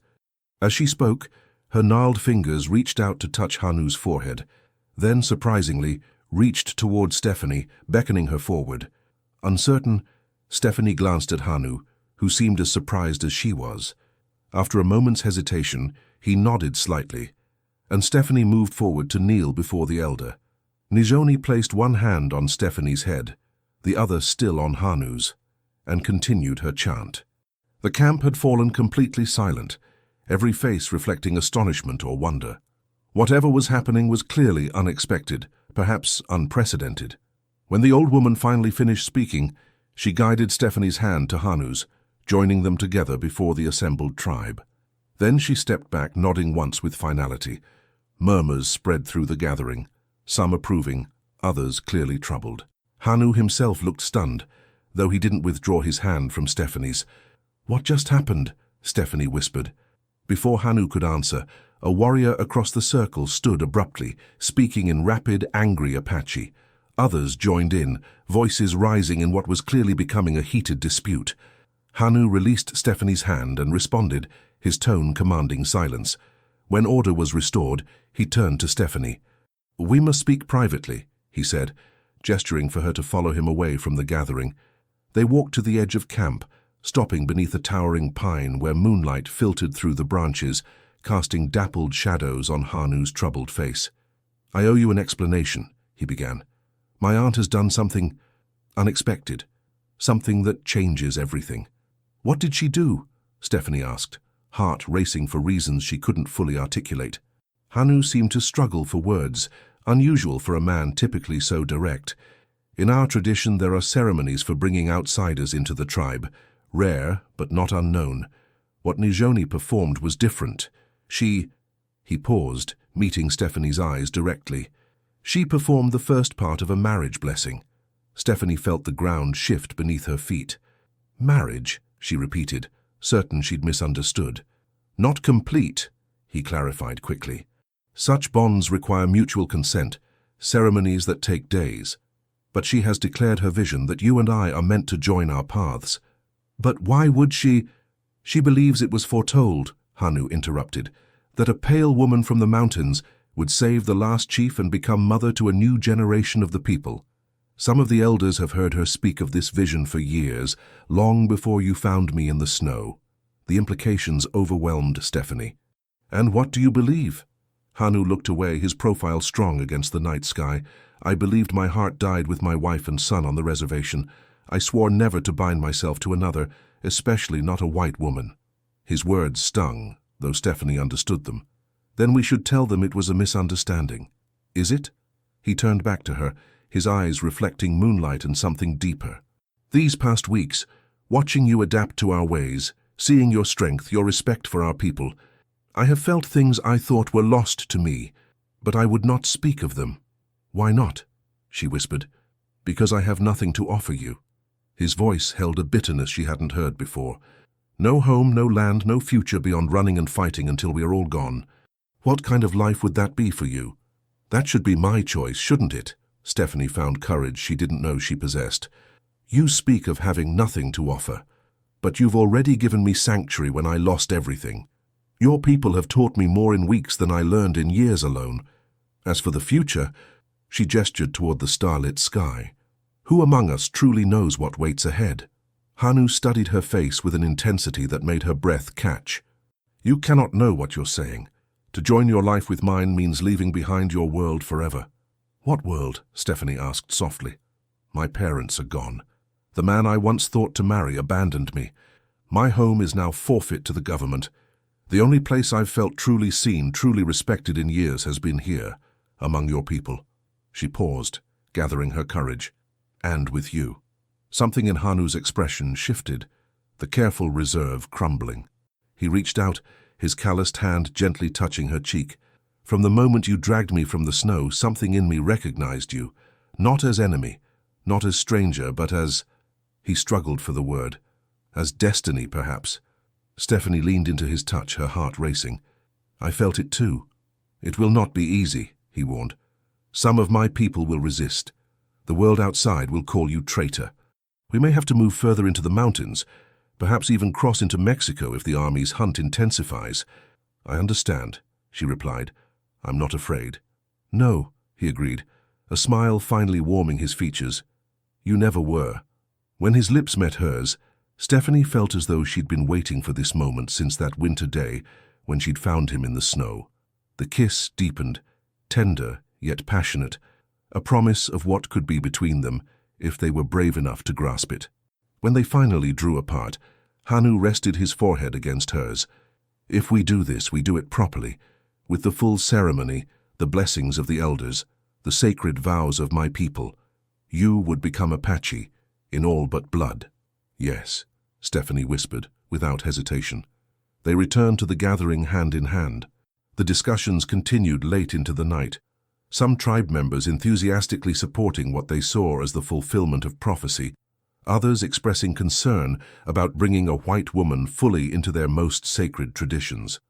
As she spoke, her gnarled fingers reached out to touch Hanu's forehead, then, surprisingly, reached toward Stephanie, beckoning her forward. Uncertain, Stephanie glanced at Hanu, who seemed as surprised as she was. After a moment's hesitation, he nodded slightly, and Stephanie moved forward to kneel before the elder. Nijoni placed one hand on Stephanie's head, the other still on Hanu's, and continued her chant. The camp had fallen completely silent, every face reflecting astonishment or wonder. Whatever was happening was clearly unexpected, perhaps unprecedented. When the old woman finally finished speaking, she guided Stephanie's hand to Hanu's, joining them together before the assembled tribe. Then she stepped back, nodding once with finality. Murmurs spread through the gathering, some approving, others clearly troubled. Hanu himself looked stunned, though he didn't withdraw his hand from Stephanie's. "What just happened?" Stephanie whispered. Before Hanu could answer, a warrior across the circle stood abruptly, speaking in rapid, angry Apache. Others joined in, voices rising in what was clearly becoming a heated dispute. Hanu released Stephanie's hand and responded, his tone commanding silence. When order was restored, he turned to Stephanie. "We must speak privately," he said, gesturing for her to follow him away from the gathering. They walked to the edge of camp, stopping beneath a towering pine where moonlight filtered through the branches, casting dappled shadows on Hanu's troubled face. "I owe you an explanation," he began. "My aunt has done something unexpected, something that changes everything." "What did she do?" Stephanie asked, heart racing for reasons she couldn't fully articulate. Hanu seemed to struggle for words, unusual for a man typically so direct. "In our tradition, there are ceremonies for bringing outsiders into the tribe, rare but not unknown. What Nijoni performed was different. She..." He paused, meeting Stephanie's eyes directly. She performed the first part of a marriage blessing. Stephanie felt the ground shift beneath her feet. Marriage, she repeated, certain she'd misunderstood. Not complete, he clarified quickly. Such bonds require mutual consent, ceremonies that take days. But she has declared her vision that you and I are meant to join our paths. But why would she? She believes it was foretold, Hanu interrupted, that a pale woman from the mountains would save the last chief and become mother to a new generation of the people. Some of the elders have heard her speak of this vision for years, long before you found me in the snow. The implications overwhelmed Stephanie. And what do you believe? Hanu looked away, his profile strong against the night sky. I believed my heart died with my wife and son on the reservation. I swore never to bind myself to another, especially not a white woman. His words stung, though Stephanie understood them. Then we should tell them it was a misunderstanding. Is it? He turned back to her, his eyes reflecting moonlight and something deeper. These past weeks, watching you adapt to our ways, seeing your strength, your respect for our people, I have felt things I thought were lost to me, but I would not speak of them. Why not? She whispered. Because I have nothing to offer you. His voice held a bitterness she hadn't heard before. No home, no land, no future beyond running and fighting until we are all gone. What kind of life would that be for you? That should be my choice, shouldn't it? Stephanie found courage she didn't know she possessed. You speak of having nothing to offer, but you've already given me sanctuary when I lost everything. Your people have taught me more in weeks than I learned in years alone. As for the future, she gestured toward the starlit sky. Who among us truly knows what waits ahead? Hanu studied her face with an intensity that made her breath catch. You cannot know what you're saying. To join your life with mine means leaving behind your world forever. What world? Stephanie asked softly. My parents are gone. The man I once thought to marry abandoned me. My home is now forfeit to the government. The only place I've felt truly seen, truly respected in years has been here, among your people. She paused, gathering her courage. And with you. Something in Hanu's expression shifted, the careful reserve crumbling. He reached out, his calloused hand gently touching her cheek. From the moment you dragged me from the snow, something in me recognized you, not as enemy, not as stranger, but as... He struggled for the word. As destiny, perhaps. Stephanie leaned into his touch, her heart racing. I felt it too. It will not be easy, he warned. Some of my people will resist. The world outside will call you traitor. We may have to move further into the mountains, perhaps even cross into Mexico if the army's hunt intensifies. I understand, she replied. I'm not afraid. No, he agreed, a smile finally warming his features. You never were. When his lips met hers, Stephanie felt as though she'd been waiting for this moment since that winter day when she'd found him in the snow. The kiss deepened, tender yet passionate, a promise of what could be between them if they were brave enough to grasp it. When they finally drew apart, Hanu rested his forehead against hers. If we do this, we do it properly, with the full ceremony, the blessings of the elders, the sacred vows of my people. You would become Apache, in all but blood. Yes, Stephanie whispered, without hesitation. They returned to the gathering hand in hand. The discussions continued late into the night, some tribe members enthusiastically supporting what they saw as the fulfillment of prophecy, others expressing concern about bringing a white woman fully into their most sacred traditions.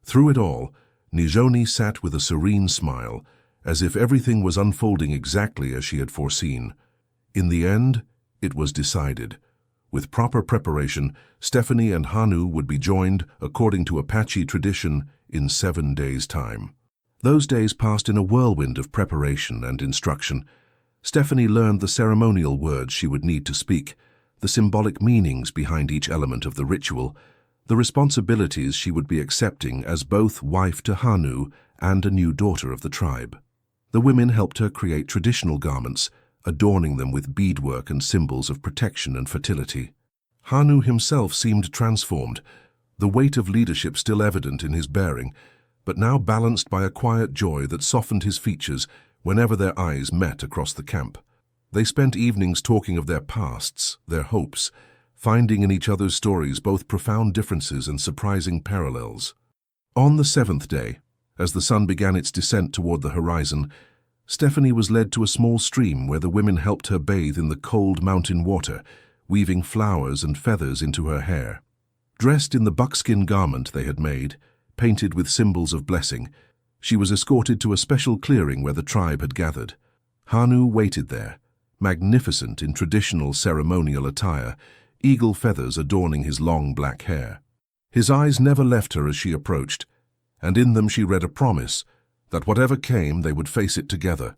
Through it all, Nijoni sat with a serene smile, as if everything was unfolding exactly as she had foreseen. In the end, it was decided. With proper preparation, Stephanie and Hanu would be joined, according to Apache tradition, in 7 days' time. Those days passed in a whirlwind of preparation and instruction. Stephanie learned the ceremonial words she would need to speak, the symbolic meanings behind each element of the ritual, the responsibilities she would be accepting as both wife to Hanu and a new daughter of the tribe. The women helped her create traditional garments, adorning them with beadwork and symbols of protection and fertility. Hanu himself seemed transformed, the weight of leadership still evident in his bearing, but now balanced by a quiet joy that softened his features whenever their eyes met across the camp. They spent evenings talking of their pasts, their hopes, finding in each other's stories both profound differences and surprising parallels. On the 7th day, As the sun began its descent toward the horizon, Stephanie was led to a small stream where the women helped her bathe in the cold mountain water, weaving flowers and feathers into her hair. Dressed in the buckskin garment they had made, painted with symbols of blessing, she was escorted to a special clearing where the tribe had gathered. Hanu waited there, magnificent in traditional ceremonial attire, eagle feathers adorning his long black hair. His eyes never left her as she approached, and in them she read a promise that whatever came, they would face it together.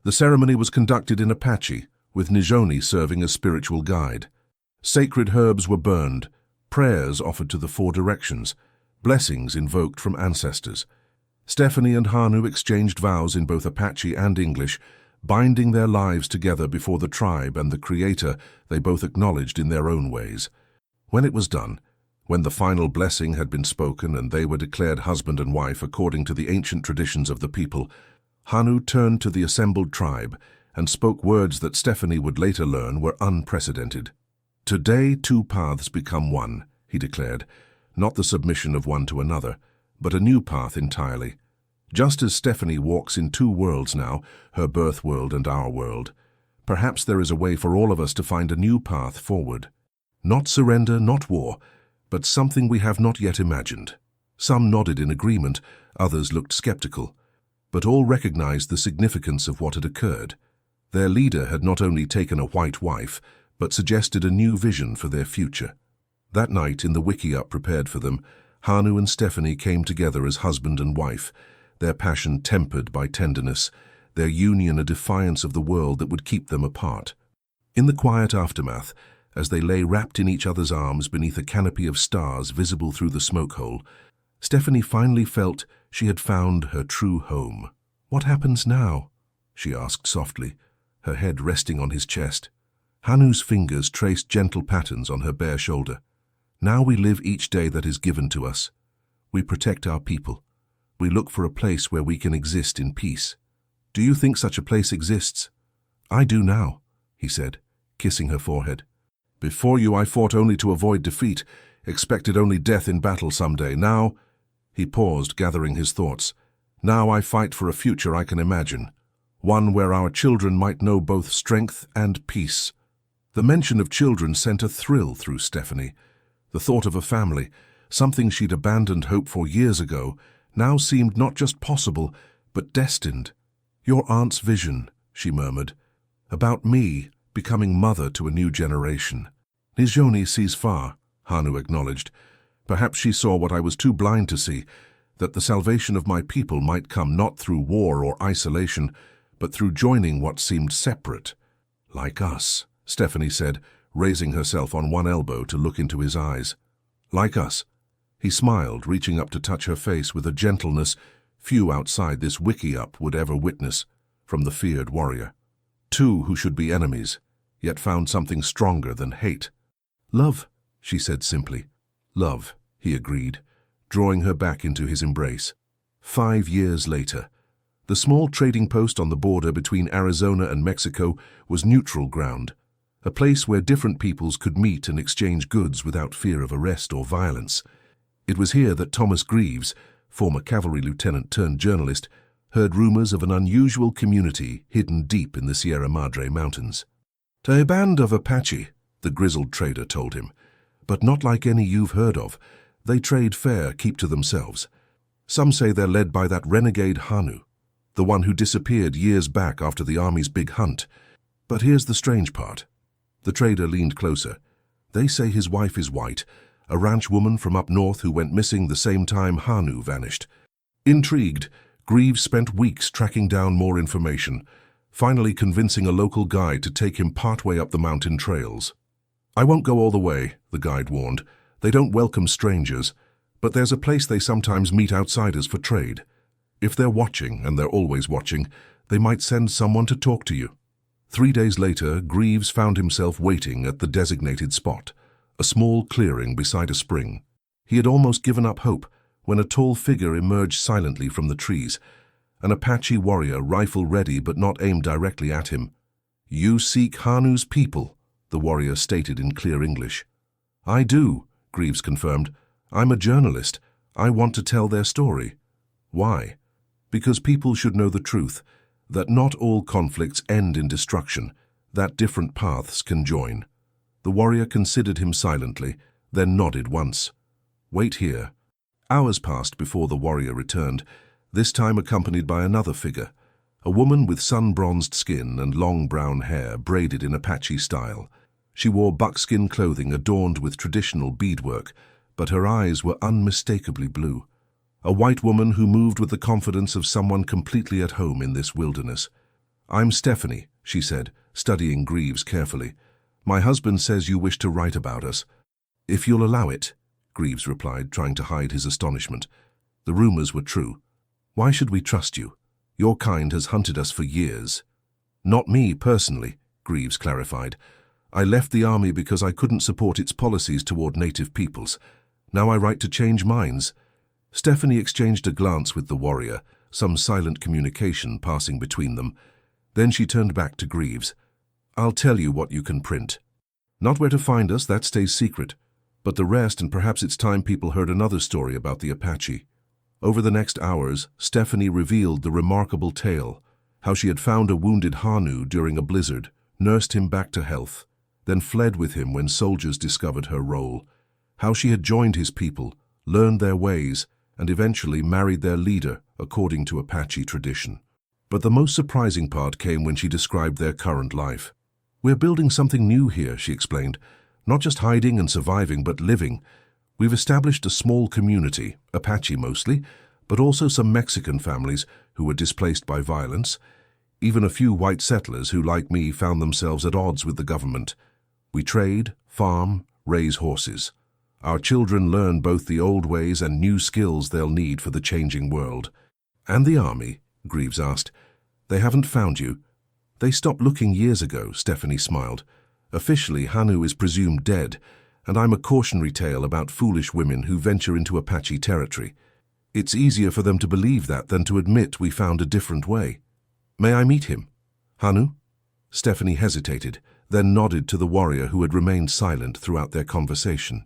The ceremony was conducted in Apache, with Nijoni serving as spiritual guide. Sacred herbs were burned, prayers offered to the four directions, blessings invoked from ancestors. Stephanie and Hanu exchanged vows in both Apache and English, binding their lives together before the tribe and the Creator they both acknowledged in their own ways. When it was done, when the final blessing had been spoken and they were declared husband and wife according to the ancient traditions of the people, Hanu turned to the assembled tribe and spoke words that Stephanie would later learn were unprecedented. "Today 2 paths become one," he declared, not the submission of one to another, but a new path entirely. Just as Stephanie walks in 2 worlds now, her birth world and our world, perhaps there is a way for all of us to find a new path forward. Not surrender, not war, but something we have not yet imagined. Some nodded in agreement, others looked skeptical, but all recognized the significance of what had occurred. Their leader had not only taken a white wife, but suggested a new vision for their future. That night, in the wickiup prepared for them, Hanu and Stephanie came together as husband and wife, their passion tempered by tenderness, their union a defiance of the world that would keep them apart. In the quiet aftermath, as they lay wrapped in each other's arms beneath a canopy of stars visible through the smoke hole, Stephanie finally felt she had found her true home. "What happens now?" she asked softly, her head resting on his chest. Hanu's fingers traced gentle patterns on her bare shoulder. "Now we live each day that is given to us. We protect our people. We look for a place where we can exist in peace. Do you think such a place exists?" "I do now," he said, kissing her forehead. "Before you I fought only to avoid defeat, expected only death in battle someday. Now—" He paused, gathering his thoughts. "Now I fight for a future I can imagine, one where our children might know both strength and peace." The mention of children sent a thrill through Stephanie. The thought of a family, something she'd abandoned hope for years ago, now seemed not just possible, but destined. "Your aunt's vision," she murmured, "about me becoming mother to a new generation." "Nijoni sees far," Hanu acknowledged. "Perhaps she saw what I was too blind to see, that the salvation of my people might come not through war or isolation, but through joining what seemed separate." "Like us," Stephanie said, raising herself on one elbow to look into his eyes. "Like us." He smiled, reaching up to touch her face with a gentleness few outside this wickiup would ever witness from the feared warrior. Two who should be enemies, yet found something stronger than hate. "Love," she said simply. "Love," he agreed, drawing her back into his embrace. 5 years later, the small trading post on the border between Arizona and Mexico was neutral ground, a place where different peoples could meet and exchange goods without fear of arrest or violence. It was here that Thomas Greaves, former cavalry lieutenant turned journalist, heard rumors of an unusual community hidden deep in the Sierra Madre Mountains. "A band of Apache," the grizzled trader told him, "but not like any you've heard of. They trade fair, keep to themselves. Some say they're led by that renegade Hanu, the one who disappeared years back after the army's big hunt. But here's the strange part." The trader leaned closer. "They say his wife is white, a ranch woman from up north who went missing the same time Hanu vanished." Intrigued, Greaves spent weeks tracking down more information, finally convincing a local guide to take him partway up the mountain trails. "I won't go all the way," the guide warned. "They don't welcome strangers, but there's a place they sometimes meet outsiders for trade. If they're watching, and they're always watching, they might send someone to talk to you." 3 days later, Greaves found himself waiting at the designated spot, a small clearing beside a spring. He had almost given up hope when a tall figure emerged silently from the trees, an Apache warrior, rifle ready but not aimed directly at him. "You seek Hanu's people," the warrior stated in clear English. "I do," Greaves confirmed. "I'm a journalist. I want to tell their story." Why? Because people should know the truth, that not all conflicts end in destruction, that different paths can join. The warrior considered him silently, then nodded once. Wait here. Hours passed before the warrior returned, this time accompanied by another figure, a woman with sun-bronzed skin and long brown hair braided in Apache style. She wore buckskin clothing adorned with traditional beadwork, but her eyes were unmistakably blue. A white woman who moved with the confidence of someone completely at home in this wilderness. "I'm Stephanie," she said, studying Greaves carefully. "My husband says you wish to write about us." "If you'll allow it," Greaves replied, trying to hide his astonishment. "The rumors were true. Why should we trust you? Your kind has hunted us for years." "Not me, personally," Greaves clarified. "I left the army because I couldn't support its policies toward native peoples. Now I write to change minds." Stephanie exchanged a glance with the warrior, some silent communication passing between them. Then she turned back to Greaves. "I'll tell you what you can print. Not where to find us, that stays secret. But the rest, and perhaps it's time people heard another story about the Apache." Over the next hours, Stephanie revealed the remarkable tale, how she had found a wounded Hanu during a blizzard, nursed him back to health, then fled with him when soldiers discovered her role, how she had joined his people, learned their ways, and eventually married their leader according to Apache tradition. But the most surprising part came when she described their current life. "We're building something new here," she explained. "Not just hiding and surviving, but living. We've established a small community, Apache mostly, but also some Mexican families who were displaced by violence. Even a few white settlers who, like me, found themselves at odds with the government. We trade, farm, raise horses. Our children learn both the old ways and new skills they'll need for the changing world." "And the army?" Greaves asked. "They haven't found you?" "They stopped looking years ago," Stephanie smiled. "Officially, Hanu is presumed dead, and I'm a cautionary tale about foolish women who venture into Apache territory. It's easier for them to believe that than to admit we found a different way. May I meet him?" "Hanu?" Stephanie hesitated, then nodded to the warrior who had remained silent throughout their conversation.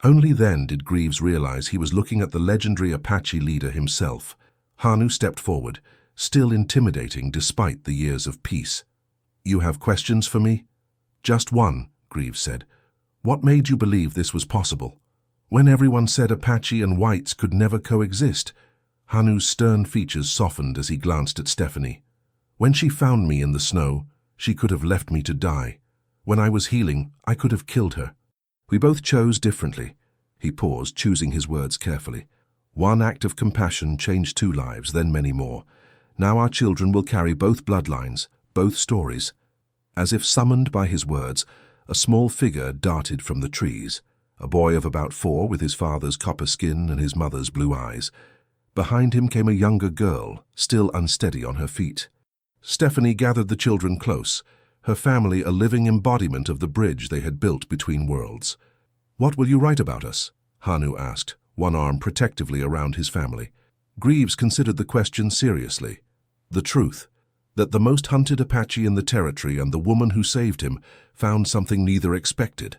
Only then did Greaves realize he was looking at the legendary Apache leader himself. Hanu stepped forward, still intimidating despite the years of peace. "You have questions for me?" "Just one," Greaves said. "What made you believe this was possible? When everyone said Apache and whites could never coexist?" Hanu's stern features softened as he glanced at Stephanie. "When she found me in the snow, she could have left me to die. When I was healing, I could have killed her. We both chose differently." He paused, choosing his words carefully. "One act of compassion changed 2 lives, then many more. Now our children will carry both bloodlines, both stories." As if summoned by his words, a small figure darted from the trees, a boy of about 4 with his father's copper skin and his mother's blue eyes. Behind him came a younger girl, still unsteady on her feet. Stephanie gathered the children close, her family a living embodiment of the bridge they had built between worlds. "What will you write about us?" Hanu asked, one arm protectively around his family. Greaves considered the question seriously. The truth, that the most hunted Apache in the territory and the woman who saved him found something neither expected,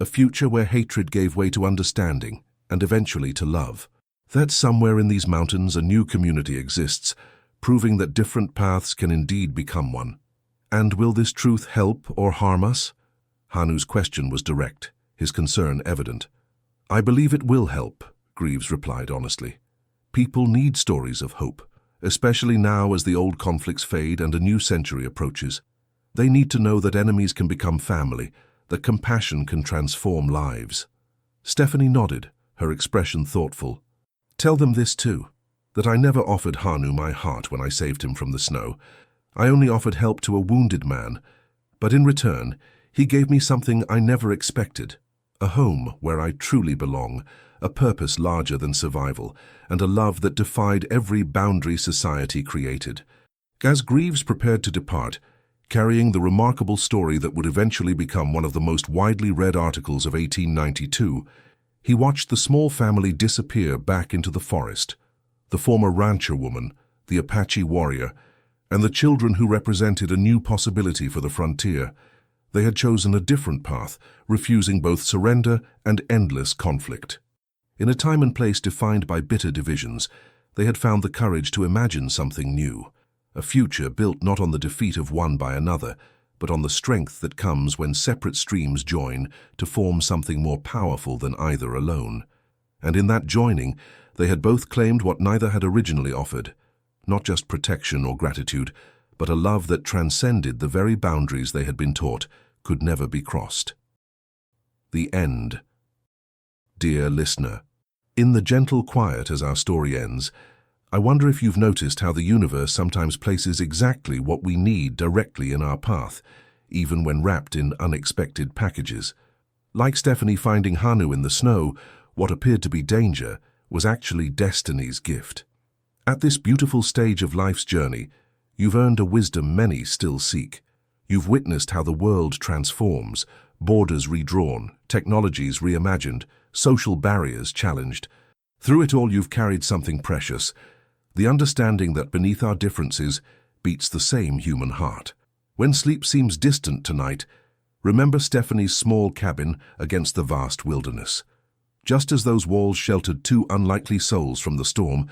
a future where hatred gave way to understanding and eventually to love. That somewhere in these mountains a new community exists, proving that different paths can indeed become one. "And will this truth help or harm us?" Hanu's question was direct, his concern evident. "I believe it will help," Greaves replied honestly. "People need stories of hope, especially now as the old conflicts fade and a new century approaches. They need to know that enemies can become family, that compassion can transform lives." Stephanie nodded, her expression thoughtful. "Tell them this too, that I never offered Hanu my heart when I saved him from the snow. I only offered help to a wounded man, but in return, he gave me something I never expected, a home where I truly belong, a purpose larger than survival, and a love that defied every boundary society created." As Greaves prepared to depart, carrying the remarkable story that would eventually become one of the most widely read articles of 1892, he watched the small family disappear back into the forest, the former rancher woman, the Apache warrior, and the children who represented a new possibility for the frontier. They had chosen a different path, refusing both surrender and endless conflict. In a time and place defined by bitter divisions, They had found the courage to imagine something new, a future built not on the defeat of one by another, but on the strength that comes when separate streams join to form something more powerful than either alone. And in that joining, they had both claimed what neither had originally offered, not just protection or gratitude, but a love that transcended the very boundaries they had been taught could never be crossed. The end. Dear listener, in the gentle quiet as our story ends, I wonder if you've noticed how the universe sometimes places exactly what we need directly in our path, even when wrapped in unexpected packages. Like Stephanie finding Hanu in the snow, what appeared to be danger was actually destiny's gift. At this beautiful stage of life's journey, you've earned a wisdom many still seek. You've witnessed how the world transforms, borders redrawn, technologies reimagined, social barriers challenged. Through it all you've carried something precious, the understanding that beneath our differences beats the same human heart. When sleep seems distant tonight, remember Stephanie's small cabin against the vast wilderness. Just as those walls sheltered two unlikely souls from the storm,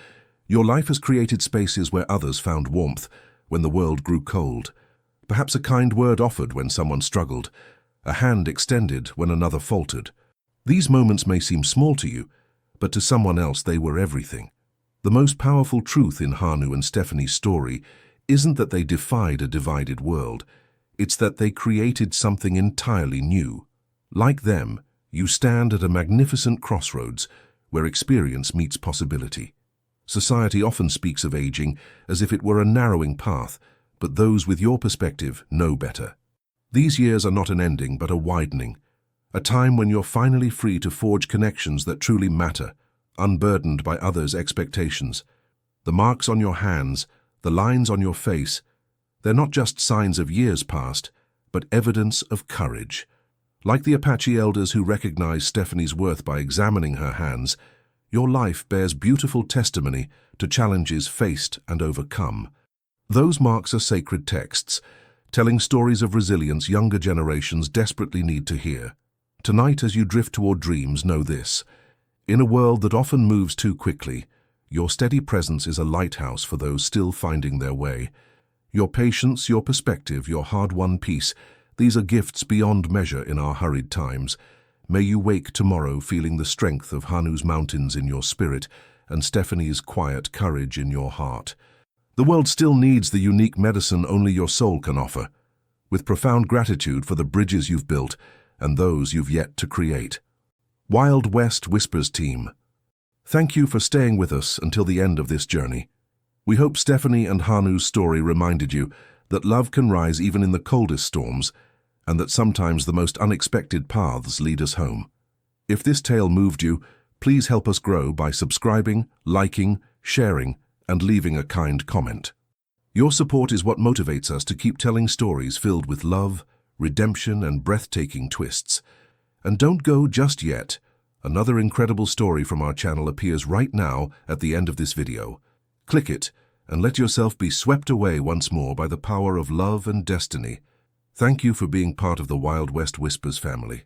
your life has created spaces where others found warmth when the world grew cold. Perhaps a kind word offered when someone struggled, a hand extended when another faltered. These moments may seem small to you, but to someone else they were everything. The most powerful truth in Hanu and Stephanie's story isn't that they defied a divided world, it's that they created something entirely new. Like them, you stand at a magnificent crossroads where experience meets possibility. Society often speaks of aging as if it were a narrowing path, but those with your perspective know better. These years are not an ending, but a widening, a time when you're finally free to forge connections that truly matter, unburdened by others' expectations. The marks on your hands, the lines on your face, they're not just signs of years past, but evidence of courage. Like the Apache elders who recognized Stephanie's worth by examining her hands, your life bears beautiful testimony to challenges faced and overcome. Those marks are sacred texts, telling stories of resilience younger generations desperately need to hear. Tonight, as you drift toward dreams, know this. In a world that often moves too quickly, your steady presence is a lighthouse for those still finding their way. Your patience, your perspective, your hard-won peace, these are gifts beyond measure in our hurried times. May you wake tomorrow feeling the strength of Hanu's mountains in your spirit and Stephanie's quiet courage in your heart. The world still needs the unique medicine only your soul can offer, with profound gratitude for the bridges you've built and those you've yet to create. Wild West Whispers team, thank you for staying with us until the end of this journey. We hope Stephanie and Hanu's story reminded you that love can rise even in the coldest storms, and that sometimes the most unexpected paths lead us home. If this tale moved you, please help us grow by subscribing, liking, sharing, and leaving a kind comment. Your support is what motivates us to keep telling stories filled with love, redemption, and breathtaking twists. And don't go just yet. Another incredible story from our channel appears right now at the end of this video. Click it and let yourself be swept away once more by the power of love and destiny. Thank you for being part of the Wild West Whispers family.